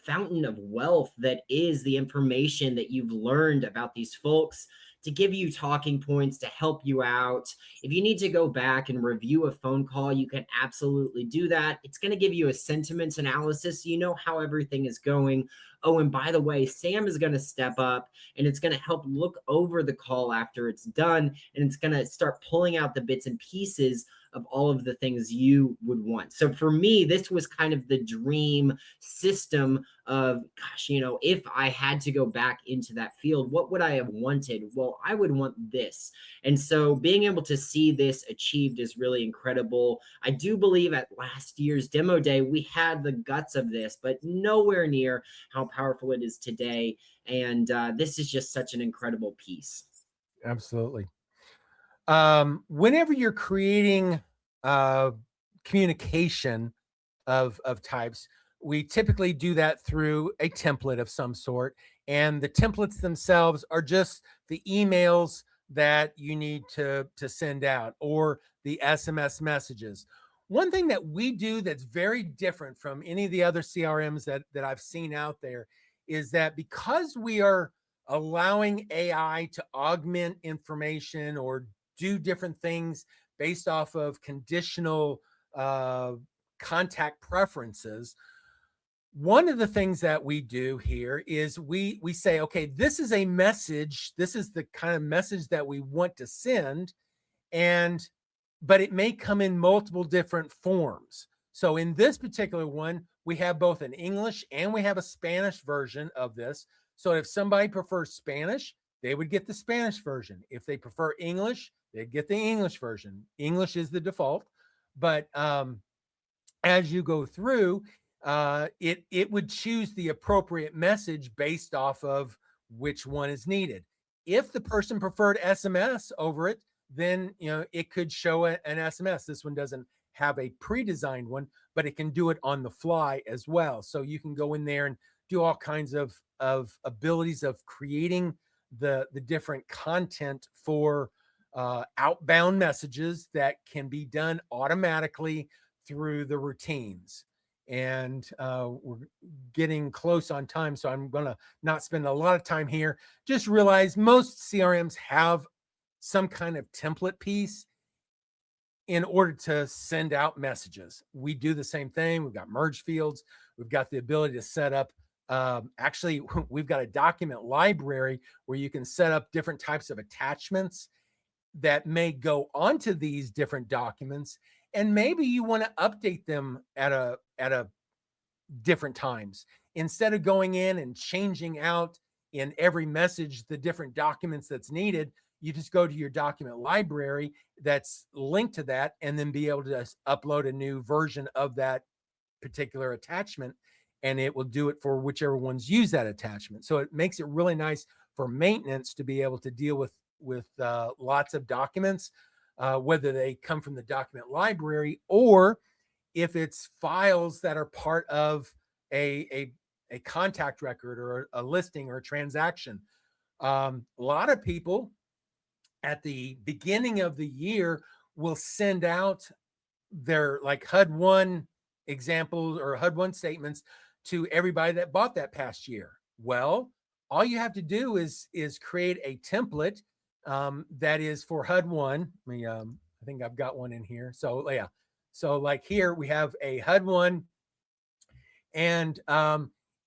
fountain of wealth that is the information that you've learned about these folks to give you talking points to help you out. If you need to go back and review a phone call, you can absolutely do that. It's going to give you a sentiment analysis so you know how everything is going. oh, and by the way, Sam is going to step up and it's going to help look over the call after it's done. And it's going to start pulling out the bits and pieces of all of the things you would want. So for me, this was kind of the dream system of, gosh, if I had to go back into that field, what would I have wanted? Well, I would want this. And so being able to see this achieved is really incredible. I do believe at last year's demo day, we had the guts of this, but nowhere near how powerful it is today. And this is just such an incredible piece. Absolutely. Whenever you're creating communication of types, we typically do that through a template of some sort. And the templates themselves are just the emails that you need to send out, or the SMS messages. One thing that we do that's very different from any of the other CRMs that I've seen out there is that because we are allowing AI to augment information or do different things based off of conditional contact preferences, one of the things that we do here is we say, okay, this is a message, this is the kind of message that we want to send, but it may come in multiple different forms. So in this particular one, we have both an English and we have a Spanish version of this. So if somebody prefers Spanish, they would get the Spanish version. If they prefer English, they'd get the English version. English is the default, but as you go through, it would choose the appropriate message based off of which one is needed. If the person preferred SMS over it, then it could show an SMS. This one doesn't have a pre-designed one, but it can do it on the fly as well. So you can go in there and do all kinds of abilities of creating the different content for outbound messages that can be done automatically through the routines. And we're getting close on time, so I'm going to not spend a lot of time here. Just realize most CRMs have some kind of template piece in order to send out messages. We do the same thing. We've got merge fields. We've got the ability to set up, actually, we've got a document library where you can set up different types of attachments that may go onto these different documents. And maybe you want to update them at a different times. Instead of going in and changing out in every message the different documents that's needed, you just go to your document library that's linked to that and then be able to upload a new version of that particular attachment, and it will do it for whichever ones use that attachment. So it makes it really nice for maintenance to be able to deal with lots of documents, whether they come from the document library or if it's files that are part of a contact record or a listing or a transaction. A lot of people at the beginning of the year will send out their like HUD-1 examples or HUD-1 statements to everybody that bought that past year. Well, all you have to do is create a template that is for HUD-1. I think I've got one in here. So yeah, so like here we have a HUD-1, and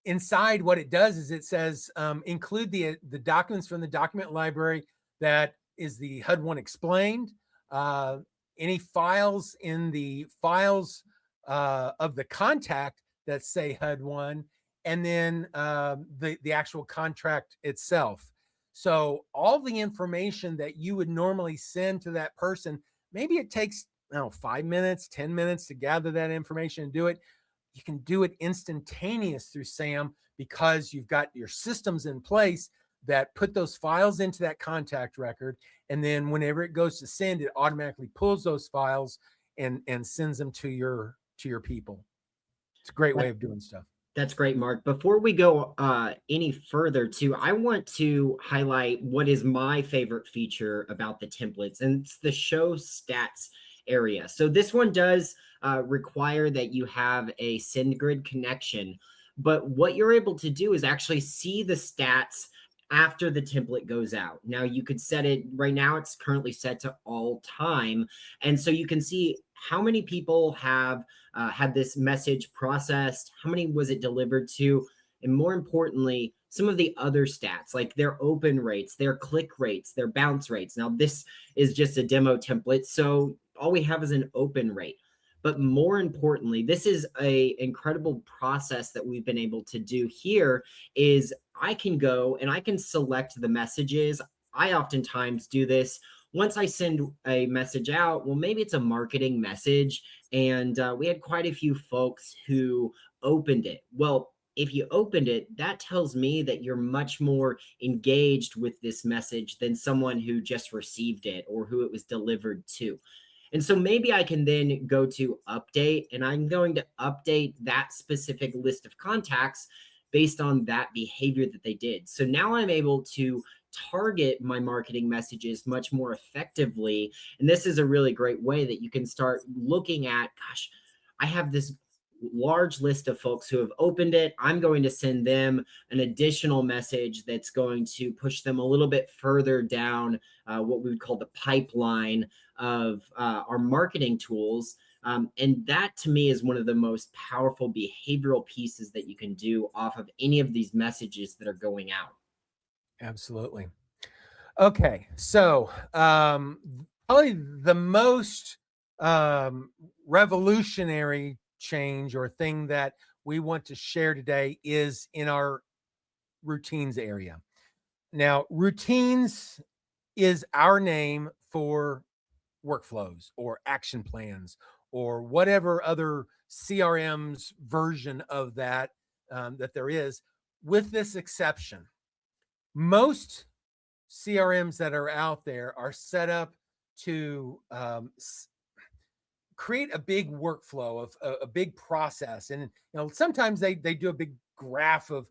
inside what it does is it says include the documents from the document library that is the HUD-1 explained, any files in the files of the contact that say HUD-1, and then the actual contract itself. So all the information that you would normally send to that person, maybe it takes, I don't know, 5 minutes, 10 minutes to gather that information and do it. You can do it instantaneous through SAM because you've got your systems in place that put those files into that contact record. And then whenever it goes to send, it automatically pulls those files and sends them to your people. It's a great way of doing stuff. That's great, Mark. Before we go any further, too, I want to highlight what is my favorite feature about the templates, and it's the show stats area. So this one does require that you have a SendGrid connection, but what you're able to do is actually see the stats after the template goes out. Now you could set it, right now it's currently set to all time. And so you can see how many people have had this message processed, how many was it delivered to, and more importantly, some of the other stats like their open rates, their click rates, their bounce rates. Now, this is just a demo template, so all we have is an open rate. But more importantly, this is a incredible process that we've been able to do here is I can go and I can select the messages. I oftentimes do this once I send a message out. Well, maybe it's a marketing message, and we had quite a few folks who opened it. Well, if you opened it, that tells me that you're much more engaged with this message than someone who just received it or who it was delivered to. And so maybe I can then go to update, and I'm going to update that specific list of contacts based on that behavior that they did. So now I'm able to target my marketing messages much more effectively. And this is a really great way that you can start looking at, gosh, I have this large list of folks who have opened it. I'm going to send them an additional message that's going to push them a little bit further down what we would call the pipeline of our marketing tools. And that to me is one of the most powerful behavioral pieces that you can do off of any of these messages that are going out. Absolutely. Okay, so probably the most revolutionary change or thing that we want to share today is in our routines area. Now, routines is our name for workflows or action plans or whatever other CRM's version of that that there is, with this exception. Most CRMs that are out there are set up to create a big workflow of a big process, and sometimes they do a big graph of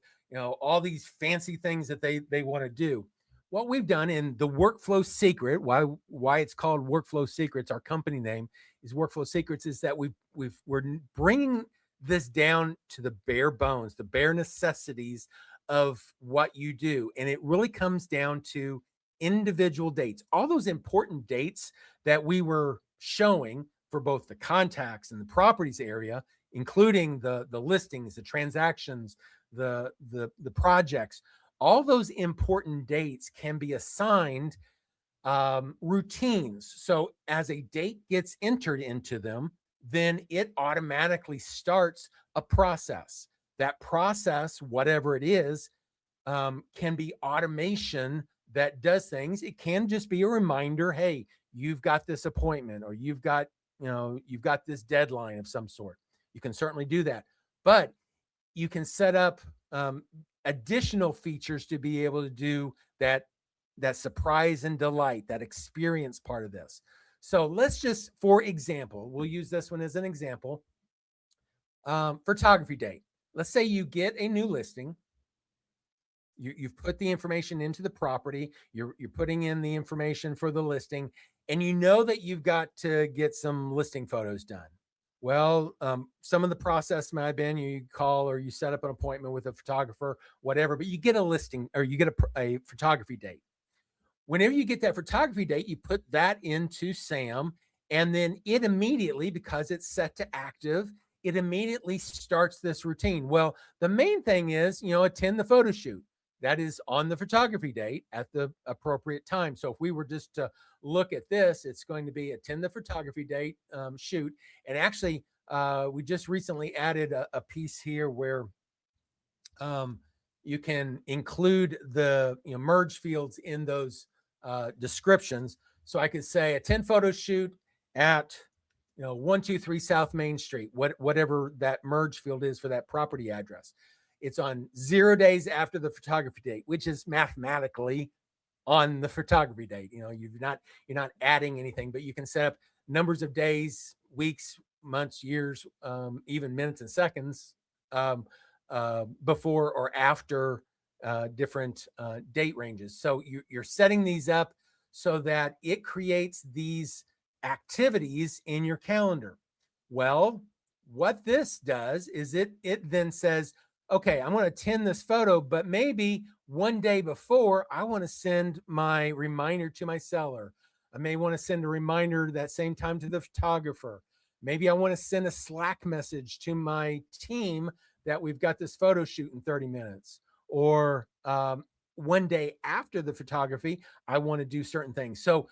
all these fancy things that they want to do. What we've done in the Workflow Secret, why it's called Workflow Secrets, our company name is Workflow Secrets, is that we're bringing this down to the bare bones, the bare necessities of what you do, and it really comes down to individual dates, all those important dates that we were showing for both the contacts and the properties area, including the listings, the transactions, the projects. All those important dates can be assigned routines. So as a date gets entered into them, then it automatically starts a process. That process, whatever it is, can be automation that does things. It can just be a reminder, hey, you've got this appointment, or you've got this deadline of some sort. You can certainly do that, but you can set up additional features to be able to do that surprise and delight, that experience part of this. So let's just, for example, we'll use this one as an example. Photography date. Let's say you get a new listing. You've put the information into the property. You're putting in the information for the listing, and you know that you've got to get some listing photos done. Well, some of the process might have been you call or you set up an appointment with a photographer, whatever, but you get a listing or you get a photography date. Whenever you get that photography date, you put that into SAM, and then it immediately, because it's set to active, it immediately starts this routine. Well, the main thing is, attend the photo shoot. That is on the photography date at the appropriate time. So if we were just to look at this, it's going to be attend the photography date, shoot. And actually, we just recently added a piece here where you can include the merge fields in those descriptions. So I could say attend photo shoot at 123 South Main Street, whatever that merge field is for that property address. It's on 0 days after the photography date, which is mathematically on the photography date. You're not adding anything, but you can set up numbers of days, weeks, months, years, even minutes and seconds before or after different date ranges. So you're setting these up so that it creates these activities in your calendar. Well, what this does is it then says, okay, I'm going to attend this photo, but maybe one day before, I want to send my reminder to my seller. I may want to send a reminder that same time to the photographer. Maybe I want to send a Slack message to my team that we've got this photo shoot in 30 minutes, or one day after the photography, I want to do certain things. So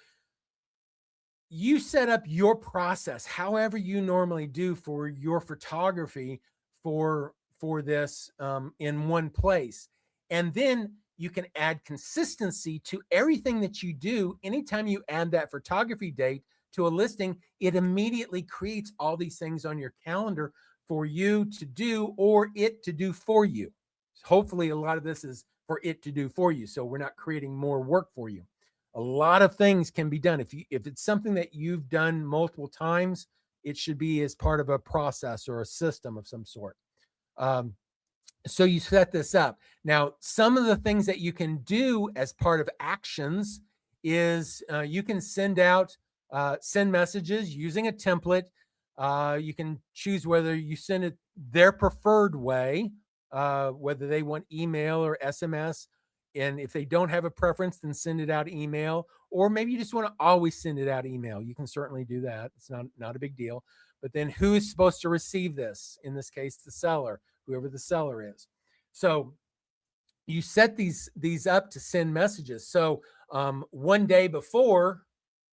you set up your process however you normally do for your photography for this in one place, and then you can add consistency to everything that you do. Anytime you add that photography date to a listing, it immediately creates all these things on your calendar for you to do or it to do for you. Hopefully a lot of this is for it to do for you, so we're not creating more work for you. A lot of things can be done. If it's something that you've done multiple times, it should be as part of a process or a system of some sort. So you set this up. Now, some of the things that you can do as part of actions is you can send messages using a template. You can choose whether you send it their preferred way, whether they want email or SMS. And if they don't have a preference, then send it out email. Or maybe you just want to always send it out email. You can certainly do that. It's not a big deal. But then who is supposed to receive this? In this case, the seller, whoever the seller is. So you set these up to send messages. So one day before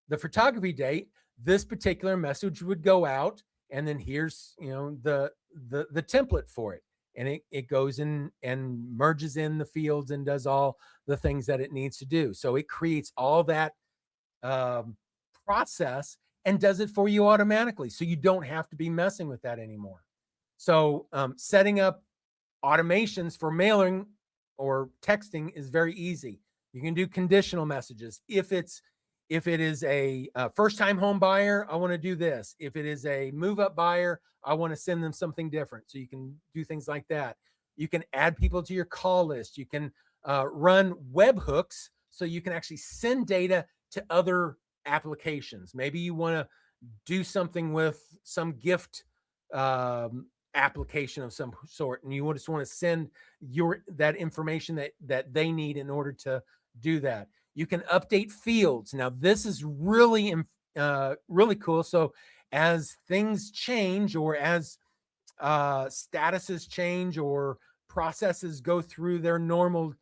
the photography date, this particular message would go out, and then here's the template for it, and it goes in and merges in the fields and does all the things that it needs to do. So it creates all that process and does it for you automatically, so you don't have to be messing with that anymore. So setting up automations for mailing or texting is very easy. You can do conditional messages. If it is a first-time home buyer, I want to do this. If it is a move-up buyer, I want to send them something different. So you can do things like that. You can add people to your call list. You can run webhooks so you can actually send data to other applications. Maybe you want to do something with some gift application of some sort, and you just want to send that information that they need in order to do that. You can update fields. Now, this is really cool. So as things change, or as statuses change, or processes go through their normal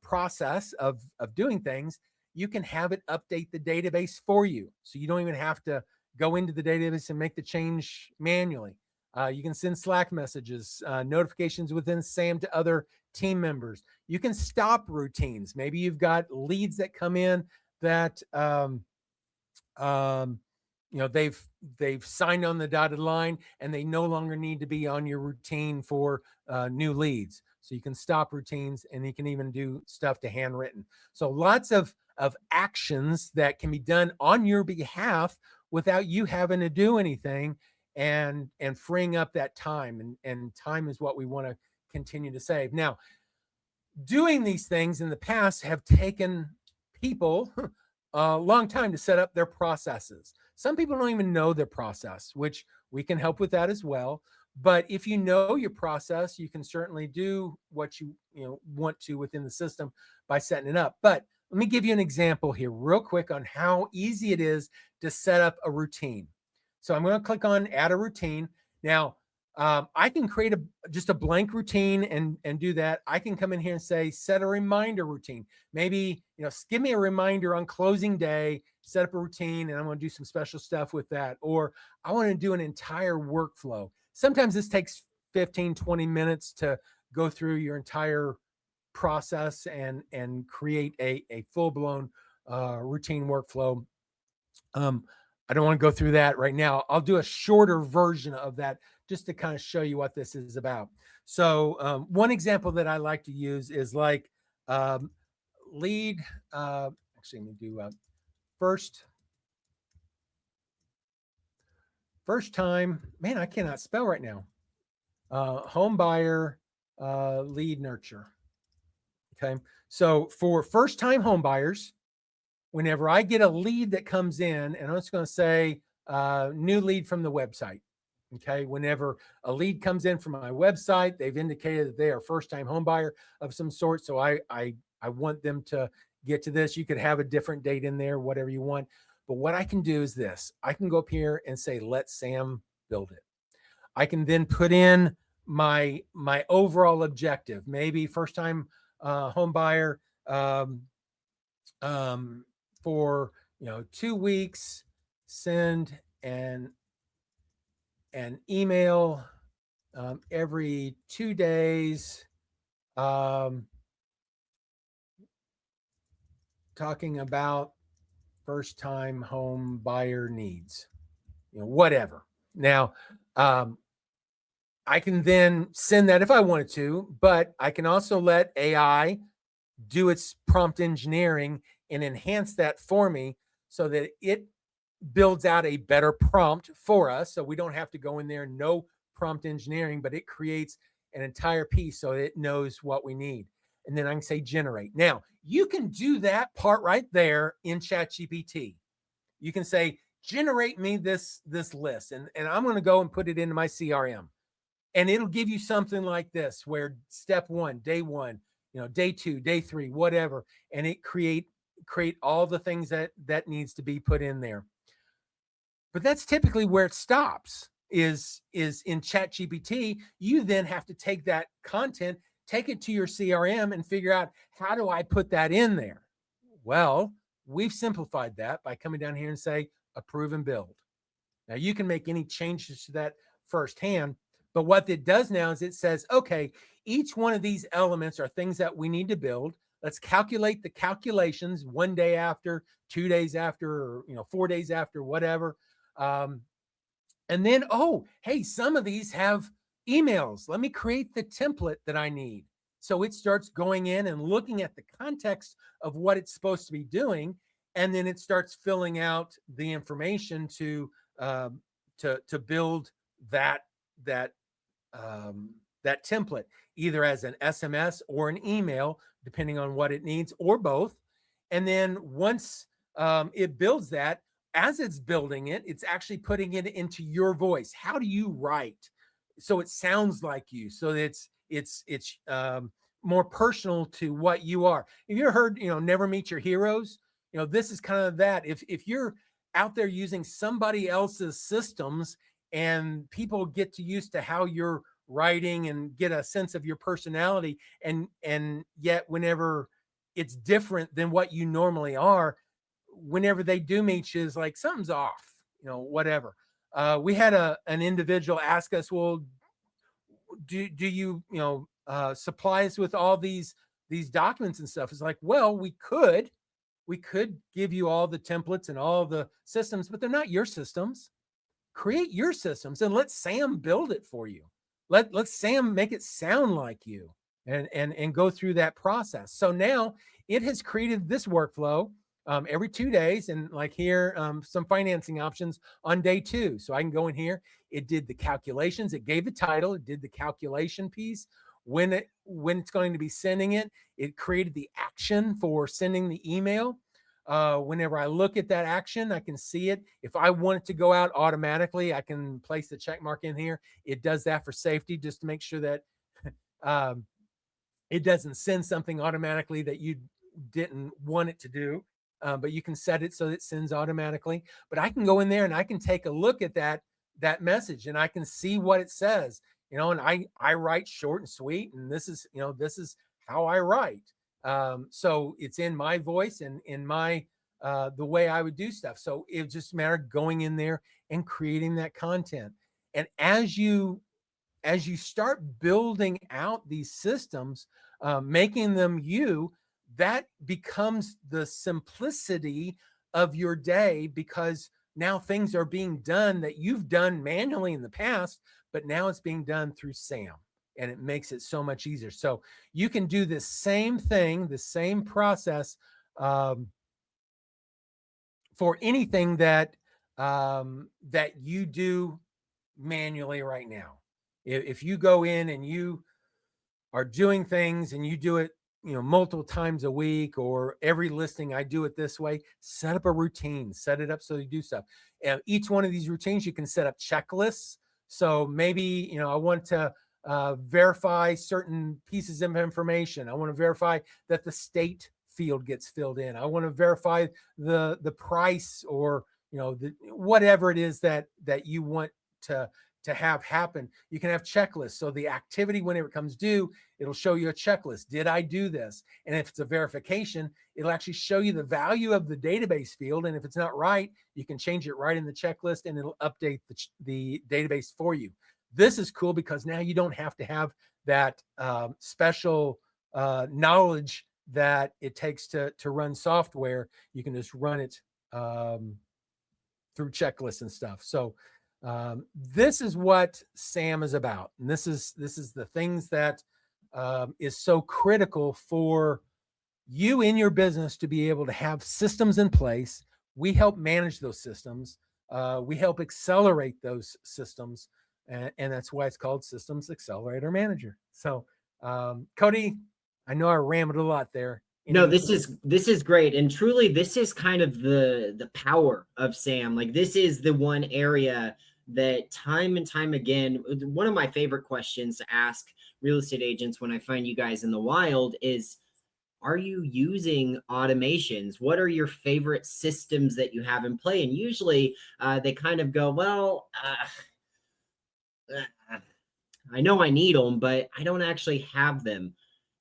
process of doing things, you can have it update the database for you. So you don't even have to go into the database and make the change manually. You can send Slack messages, notifications within SAM to other team members. You can stop routines. Maybe you've got leads that come in that they've signed on the dotted line and they no longer need to be on your routine for new leads. So you can stop routines, and you can even do stuff to handwritten. So lots of actions that can be done on your behalf without you having to do anything, and freeing up that time. And time is what we want to continue to save. Now, doing these things in the past have taken people a long time to set up their processes. Some people don't even know their process, which we can help with that as well. But if you know your process, you can certainly do what you want to within the system by setting it up. But let me give you an example here real quick on how easy it is to set up a routine. So I'm going to click on add a routine. Now, I can create just a blank routine and do that. I can come in here and say, set a reminder routine. Maybe, give me a reminder on closing day, set up a routine, and I'm going to do some special stuff with that. Or I want to do an entire workflow. Sometimes this takes 15, 20 minutes to go through your entire process and create a full-blown routine workflow. I don't want to go through that right now. I'll do a shorter version of that just to kind of show you what this is about. So one example that I like to use is like lead. Actually, let me do first time. Man, I cannot spell right now. Home buyer lead nurture. Okay, so for first time home buyers, whenever I get a lead that comes in, and I'm just going to say new lead from the website. Okay, whenever a lead comes in from my website, they've indicated that they are first-time home buyer of some sort. So I want them to get to this. You could have a different date in there, whatever you want. But what I can do is this. I can go up here and say, let Sam build it. I can then put in my overall objective. Maybe first time home buyer, um, um, for 2 weeks, send an email every 2 days, um, talking about first time home buyer needs, whatever. Now, um, I can then send that if I wanted to, but I can also let AI do its prompt engineering and enhance that for me so that it builds out a better prompt for us. So we don't have to go in there and know prompt engineering, but it creates an entire piece so it knows what we need. And then I can say generate. Now, you can do that part right there in ChatGPT. You can say, generate me this list, and I'm going to go and put it into my CRM. And it'll give you something like this, where step one, day one, day two, day three, whatever, and it create all the things that needs to be put in there. But that's typically where it stops, is in ChatGPT. You then have to take that content, take it to your CRM, and figure out, how do I put that in there? Well, we've simplified that by coming down here and say approve and build. Now you can make any changes to that firsthand, but what it does now is it says, okay, each one of these elements are things that we need to build. Let's calculate the calculations 1 day after, 2 days after, or 4 days after, whatever. And then, oh, hey, some of these have emails. Let me create the template that I need. So it starts going in and looking at the context of what it's supposed to be doing, and then it starts filling out the information to build that that template, either as an SMS or an email, depending on what it needs, or both. And then once it builds that, as it's building it, it's actually putting it into your voice. How do you write so it sounds like you? So it's more personal to what you are. Have you ever heard, never meet your heroes? This is kind of that. If you're out there using somebody else's systems, and people get to used to how you're writing and get a sense of your personality, and yet whenever it's different than what you normally are, whenever they do meet you, is like something's off, whatever. We had an individual ask us, well, do you supply us with all these documents and stuff? It's like, well, we could give you all the templates and all the systems, but they're not your systems. Create your systems and let Sam build it for you. Let Sam make it sound like you, and go through that process. So now it has created this workflow every 2 days, and like here, some financing options on day 2. So I can go in here. It did the calculations. It gave the title. It did the calculation piece. When it's going to be sending it, it created the action for sending the email. Whenever I look at that action, I can see it. If I want it to go out automatically, I can place the check mark in here. It does that for safety, just to make sure that it doesn't send something automatically that you didn't want it to do. But you can set it so it sends automatically. But I can go in there and I can take a look at that message, and I can see what it says. And I write short and sweet, and this is how I write. So it's in my voice and in my the way I would do stuff. So it just mattered going in there and creating that content. And as you start building out these systems, making them that becomes the simplicity of your day, because now things are being done that you've done manually in the past, but now it's being done through Sam, and it makes it so much easier. So you can do the same thing, the same process, for anything that you do manually right now. If you go in and you are doing things and you do it, multiple times a week, or every listing, I do it this way, set up a routine, set it up so you do stuff. And each one of these routines, you can set up checklists. So maybe, I want to verify certain pieces of information. I want to verify that the state field gets filled in. I want to verify the price, or, whatever it is that you want to to have happen. You can have checklists. So the activity, whenever it comes due, it'll show you a checklist. Did I do this? And if it's a verification, it'll actually show you the value of the database field. And if it's not right, you can change it right in the checklist and it'll update the database for you. This is cool because now you don't have to have that special knowledge that it takes to run software. You can just run it through checklists and stuff. So this is what SAM is about, and this is the things that is so critical for you in your business to be able to have systems in place. We help manage those systems. We help accelerate those systems, and that's why it's called Systems Accelerator Manager. So, Cody, I know I rambled a lot there. No, this is great, and truly, this is kind of the power of SAM. Like, this is the one area that time and time again, one of my favorite questions to ask real estate agents when I find you guys in the wild is, are you using automations? What are your favorite systems that you have in play? And usually they kind of go, well, I know I need them, but I don't actually have them.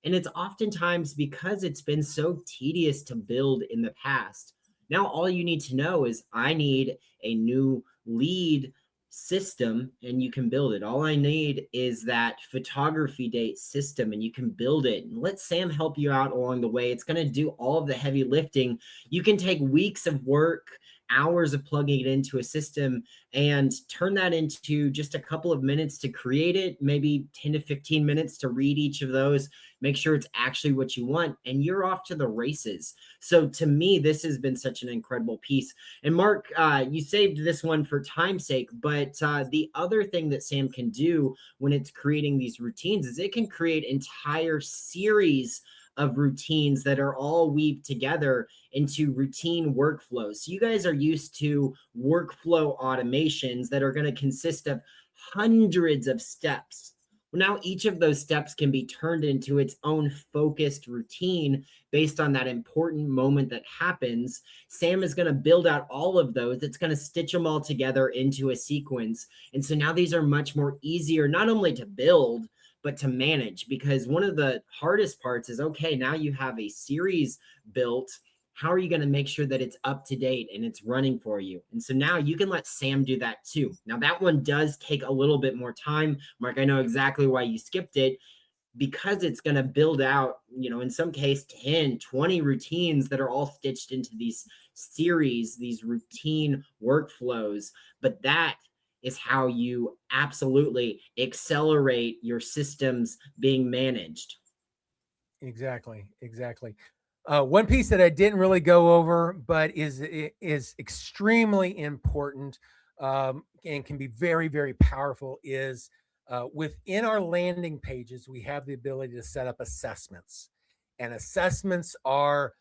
And it's oftentimes because it's been so tedious to build in the past. Now, all you need to know is I need a new lead system and you can build it. All I need is that photography date system and you can build it. And let Sam help you out along the way. It's going to do all of the heavy lifting. You can take weeks of work, hours of plugging it into a system and turn that into just a couple of minutes to create it, maybe 10 to 15 minutes to read each of those, make sure it's actually what you want, and you're off to the races. So to me, this has been such an incredible piece. And Mark, you saved this one for time's sake, but the other thing that Sam can do when it's creating these routines is it can create entire series of routines that are all weaved together into routine workflows. So you guys are used to workflow automations that are going to consist of hundreds of steps. Well, now each of those steps can be turned into its own focused routine based on that important moment that happens. Sam is going to build out all of those. It's going to stitch them all together into a sequence. And so now these are much more easier, not only to build, but to manage, because one of the hardest parts is, okay, now you have a series built. How are you going to make sure that it's up to date and it's running for you? And so now you can let Sam do that too. Now that one does take a little bit more time. Mark, I know exactly why you skipped it, because it's going to build out, in some case, 10, 20 routines that are all stitched into these series, these routine workflows. But that is how you absolutely accelerate your systems being managed. Exactly. One piece that I didn't really go over, but is extremely important and can be very, very powerful is within our landing pages, we have the ability to set up assessments. And assessments are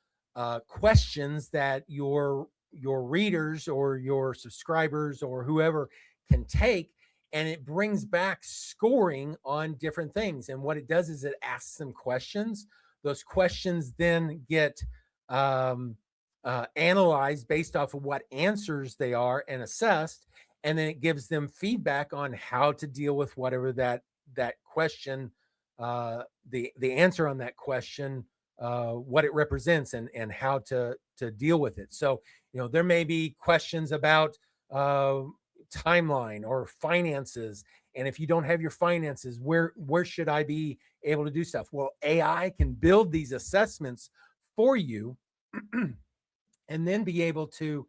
questions that your readers or your subscribers or whoever can take, and it brings back scoring on different things. And what it does is it asks them questions. Those questions then get analyzed based off of what answers they are and assessed, and then it gives them feedback on how to deal with whatever that question, the answer on that question, what it represents, and how to deal with it. So there may be questions about timeline or finances, and if you don't have your finances, where should I be able to do stuff? Well, AI can build these assessments for you and then be able to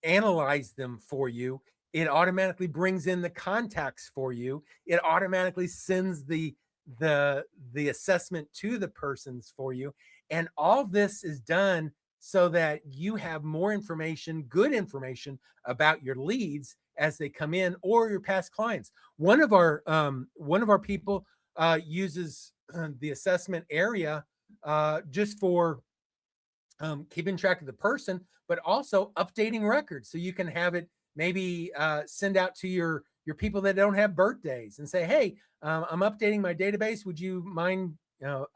analyze them for you. It automatically brings in the contacts for you. It automatically sends the assessment to the persons for you, and all this is done so that you have more information, good information about your leads as they come in or your past clients. One of our people uses the assessment area just for keeping track of the person, but also updating records. So you can have it maybe send out to your people that don't have birthdays and say, hey, I'm updating my database. Would you mind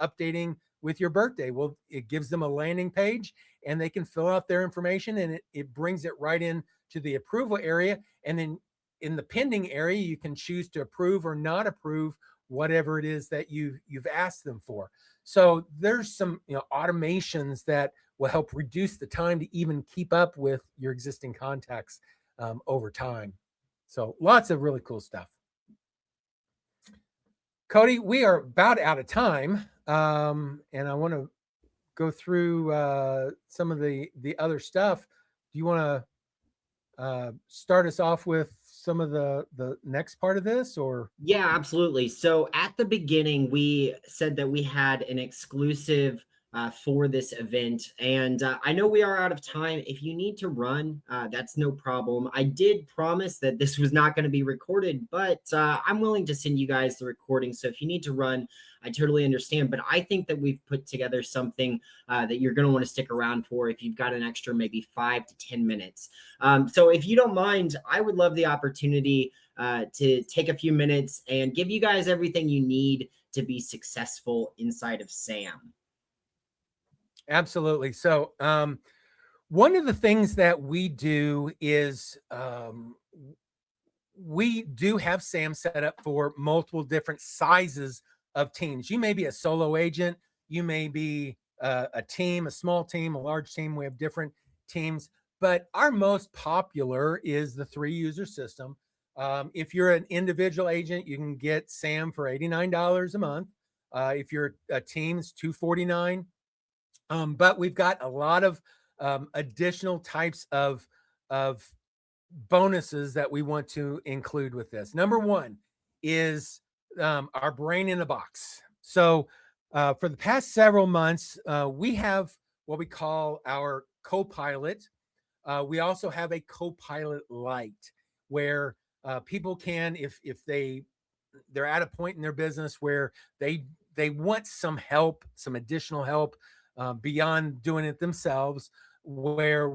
updating with your birthday? Well, it gives them a landing page and they can fill out their information, and it brings it right in to the approval area. And then in the pending area, you can choose to approve or not approve whatever it is that you've asked them for. So there's some automations that will help reduce the time to even keep up with your existing contacts over time. So lots of really cool stuff. Cody, we are about out of time, and I want to go through some of the other stuff. Do you want to start us off with some of the next part of this, or? Yeah, absolutely. So at the beginning, we said that we had an exclusive for this event. And I know we are out of time. If you need to run, that's no problem. I did promise that this was not going to be recorded, but I'm willing to send you guys the recording. So if you need to run, I totally understand. But I think that we've put together something that you're going to want to stick around for if you've got an extra maybe 5 to 10 minutes. So if you don't mind, I would love the opportunity to take a few minutes and give you guys everything you need to be successful inside of SAM. Absolutely. So one of the things that we do is we do have SAM set up for multiple different sizes of teams. You may be a solo agent, you may be a team, a small team, a large team. We have different teams, but our most popular is the 3-user system. If you're an individual agent, you can get SAM for $89 a month. If you're a team, it's $249. But we've got a lot of additional types of bonuses that we want to include with this. Number one is our brain in a box. So for the past several months, we have what we call our co-pilot. We also have a co-pilot light where people can, if they're at a point in their business where they want some help, some additional help, beyond doing it themselves, where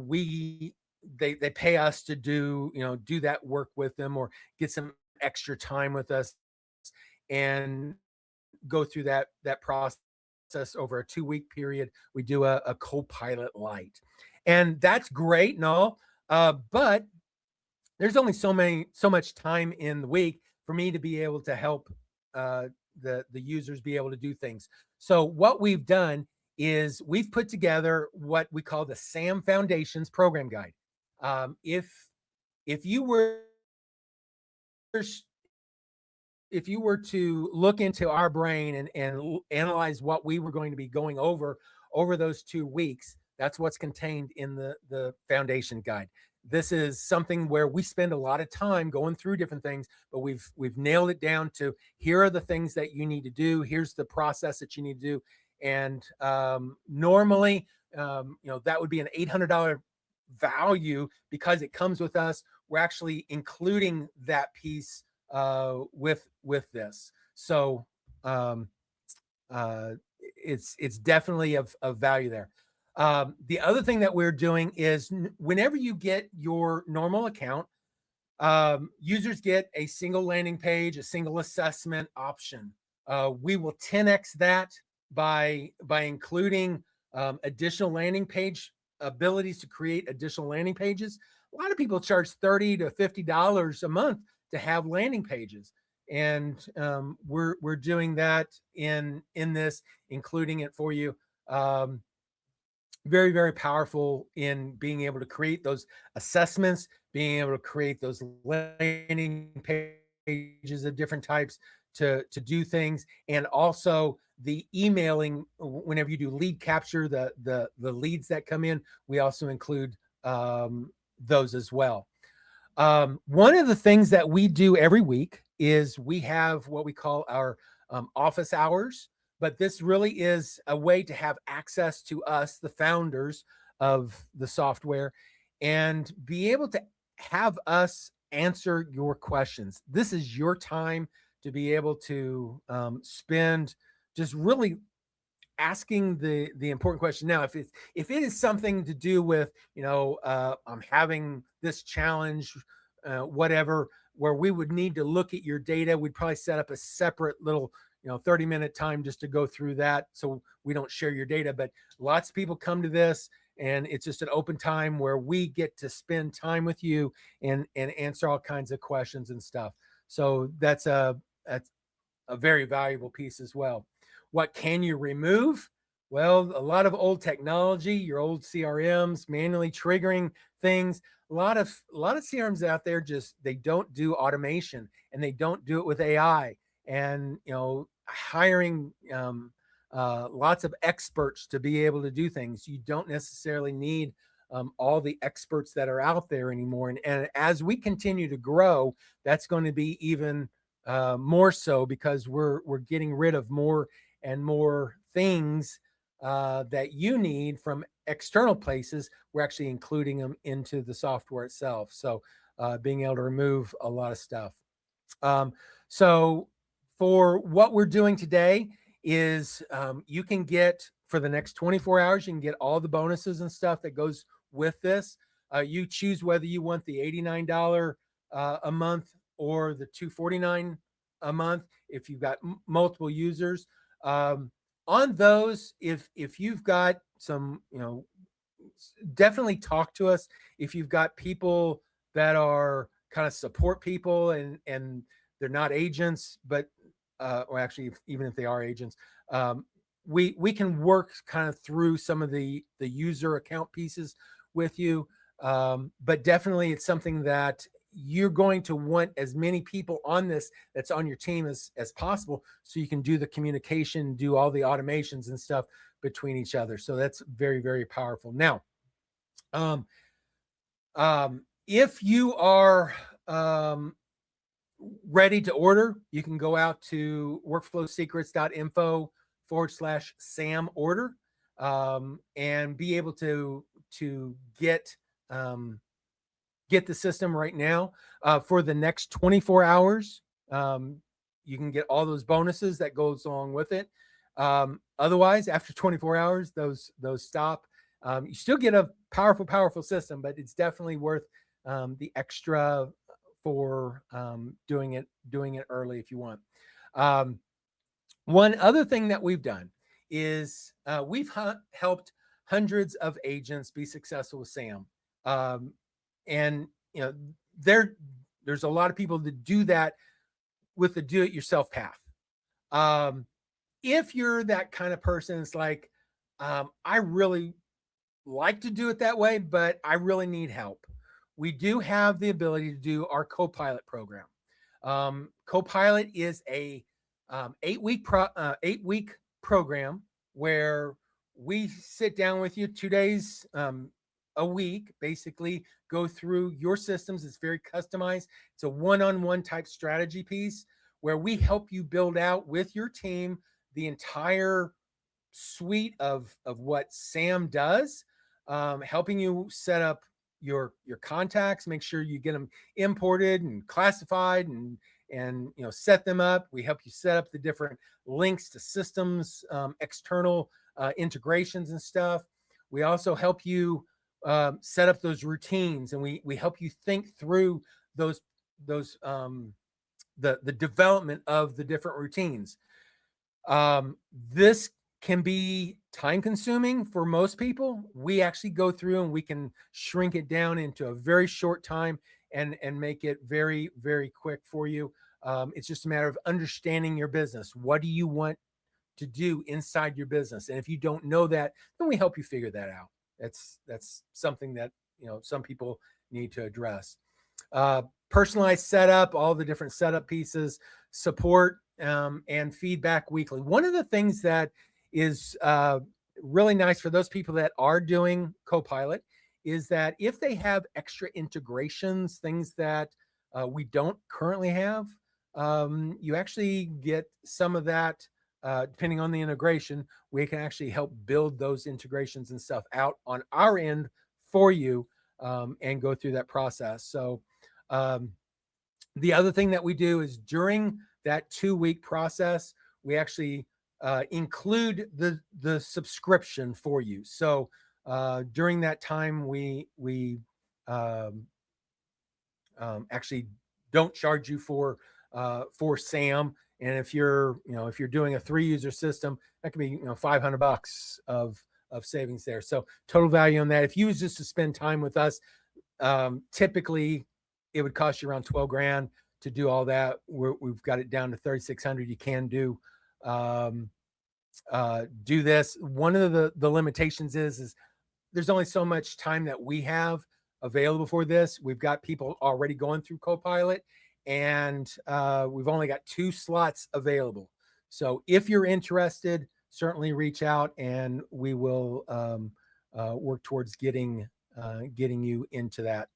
they pay us to do that work with them or get some extra time with us and go through that process over a 2-week period. We do a co-pilot light, and that's great and all, but there's only so much time in the week for me to be able to help the users be able to do things. So what we've done is we've put together what we call the SAM Foundations Program Guide. If you were to look into our brain and analyze what we were going to be going over those 2 weeks, that's what's contained in the foundation guide. This is something where we spend a lot of time going through different things, but we've nailed it down to here are the things that you need to do. Here's the process that you need to do. And normally, that would be an $800 value because it comes with us. We're actually including that piece with this. So it's definitely of value there. The other thing that we're doing is whenever you get your normal account, users get a single landing page, a single assessment option. We will 10x that by including additional landing page abilities to create additional landing pages. A lot of people charge $30 to $50 a month to have landing pages, and we're doing that in this, including it for you. Very, very powerful in being able to create those assessments, being able to create those landing pages of different types to do things, and also the emailing whenever you do lead capture, the leads that come in, we also include those as well. One of the things that we do every week is we have what we call our office hours, but this really is a way to have access to us, the founders of the software, and be able to have us answer your questions. This is your time to be able to spend just really asking the important question. Now, if it is something to do with, I'm having this challenge, whatever, where we would need to look at your data, we'd probably set up a separate little 30-minute time just to go through that so we don't share your data. But lots of people come to this and it's just an open time where we get to spend time with you and answer all kinds of questions and stuff. So that's a very valuable piece as well. What can you remove? Well, a lot of old technology, your old CRMs, manually triggering things. A lot of CRMs out there just they don't do automation and they don't do it with AI. And hiring lots of experts to be able to do things. You don't necessarily need all the experts that are out there anymore. And as we continue to grow, that's going to be even more so because we're getting rid of more and more things that you need from external places. We're actually including them into the software itself. So being able to remove a lot of stuff. So for what we're doing today is you can get for the next 24 hours, you can get all the bonuses and stuff that goes with this. You choose whether you want the $89 a month or the $249 a month if you've got multiple users. On those, if you've got some, definitely talk to us. If you've got people that are kind of support people and they're not agents, but or actually, even if they are agents, we can work kind of through some of the user account pieces with you. But definitely, it's something that you're going to want as many people on this that's on your team as possible, so you can do the communication, do all the automations and stuff between each other. So that's very, very powerful. Now, if you are ready to order, you can go out to workflowsecrets.info/Sam order and be able to get the system right now for the next 24 hours. You can get all those bonuses that goes along with it. Otherwise, after 24 hours, those stop. You still get a powerful system, but it's definitely worth the extra for doing it early if you want. One other thing that we've done is we've helped hundreds of agents be successful with SAM. And there's a lot of people that do that with the do-it-yourself path. If you're that kind of person, it's like, I really like to do it that way, but I really need help. We do have the ability to do our Copilot program. Copilot is a 8-week program where we sit down with you 2 days a week, basically go through your systems. It's very customized. It's a one-on-one type strategy piece where we help you build out with your team the entire suite of what SAM does, helping you set up your contacts, make sure you get them imported and classified and set them up. We help you set up the different links to systems, external integrations and stuff. We also help you set up those routines, and we help you think through the development of the different routines. This can be time consuming for most people. We actually go through and we can shrink it down into a very short time and make it very, very quick for you. It's just a matter of understanding your business. What do you want to do inside your business? And if you don't know that, then we help you figure that out. That's something that some people need to address. Personalized setup, all the different setup pieces, support, and feedback weekly. One of the things that is really nice for those people that are doing Copilot is that if they have extra integrations, things that we don't currently have, you actually get some of that. Depending on the integration, we can actually help build those integrations and stuff out on our end for you and go through that process. So the other thing that we do is during that 2-week process, we actually include the subscription for you. So during that time, we actually don't charge you for SAM. And if you're doing a 3-user system, that could be $500 of of savings there. So total value on that. If you was just to spend time with us, typically it would cost you around 12 grand to do all that. We've got it down to 3,600. You can do this. One of the limitations is there's only so much time that we have available for this. We've got people already going through Copilot, and we've only got 2 slots available. So if you're interested, certainly reach out, and we will work towards getting you into that.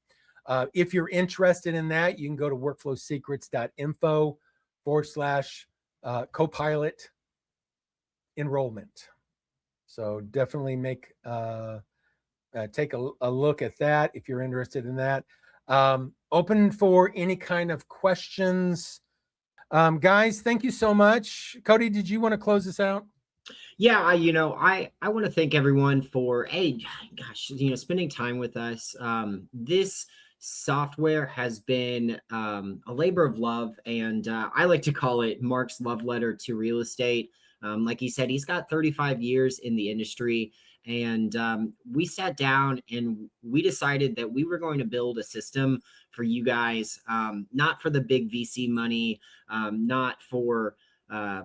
If you're interested in that, you can go to workflowsecrets.info/Copilot enrollment. So definitely take a look at that if you're interested in that. Open for any kind of questions. Guys, thank you so much. Cody, did you want to close this out? Yeah, I want to thank everyone for, spending time with us. This software has been a labor of love, and I like to call it Mark's love letter to real estate. Like he said, he's got 35 years in the industry, and we sat down and we decided that we were going to build a system for you guys, not for the big VC money, not for a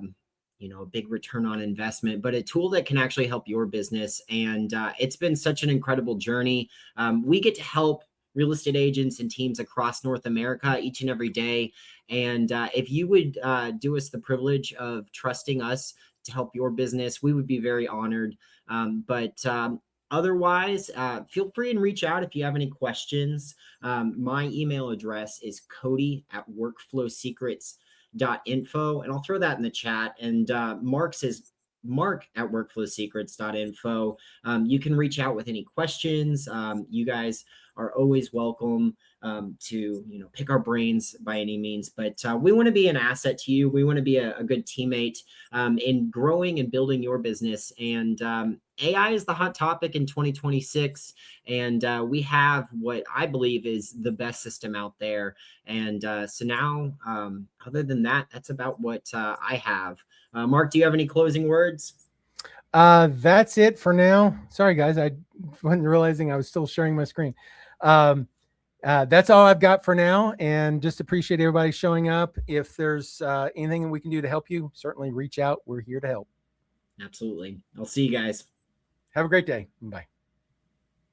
big return on investment, but a tool that can actually help your business. And it's been such an incredible journey. We get to help real estate agents and teams across North America each and every day. And if you would do us the privilege of trusting us to help your business, we would be very honored. Otherwise, feel free and reach out if you have any questions. My email address is cody@workflowsecrets.info, and I'll throw that in the chat. And Mark's is mark@workflowsecrets.info. You can reach out with any questions. You guys are always welcome to pick our brains by any means, but we want to be an asset to you. We want to be a good teammate in growing and building your business. And AI is the hot topic in 2026, and we have what I believe is the best system out there. And so now, other than that, that's about what I have. Mark, do you have any closing words? That's it for now. Sorry, guys. I wasn't realizing I was still sharing my screen. That's all I've got for now, and just appreciate everybody showing up. If there's anything we can do to help you, certainly reach out. We're here to help. Absolutely. I'll see you guys. Have a great day. Bye.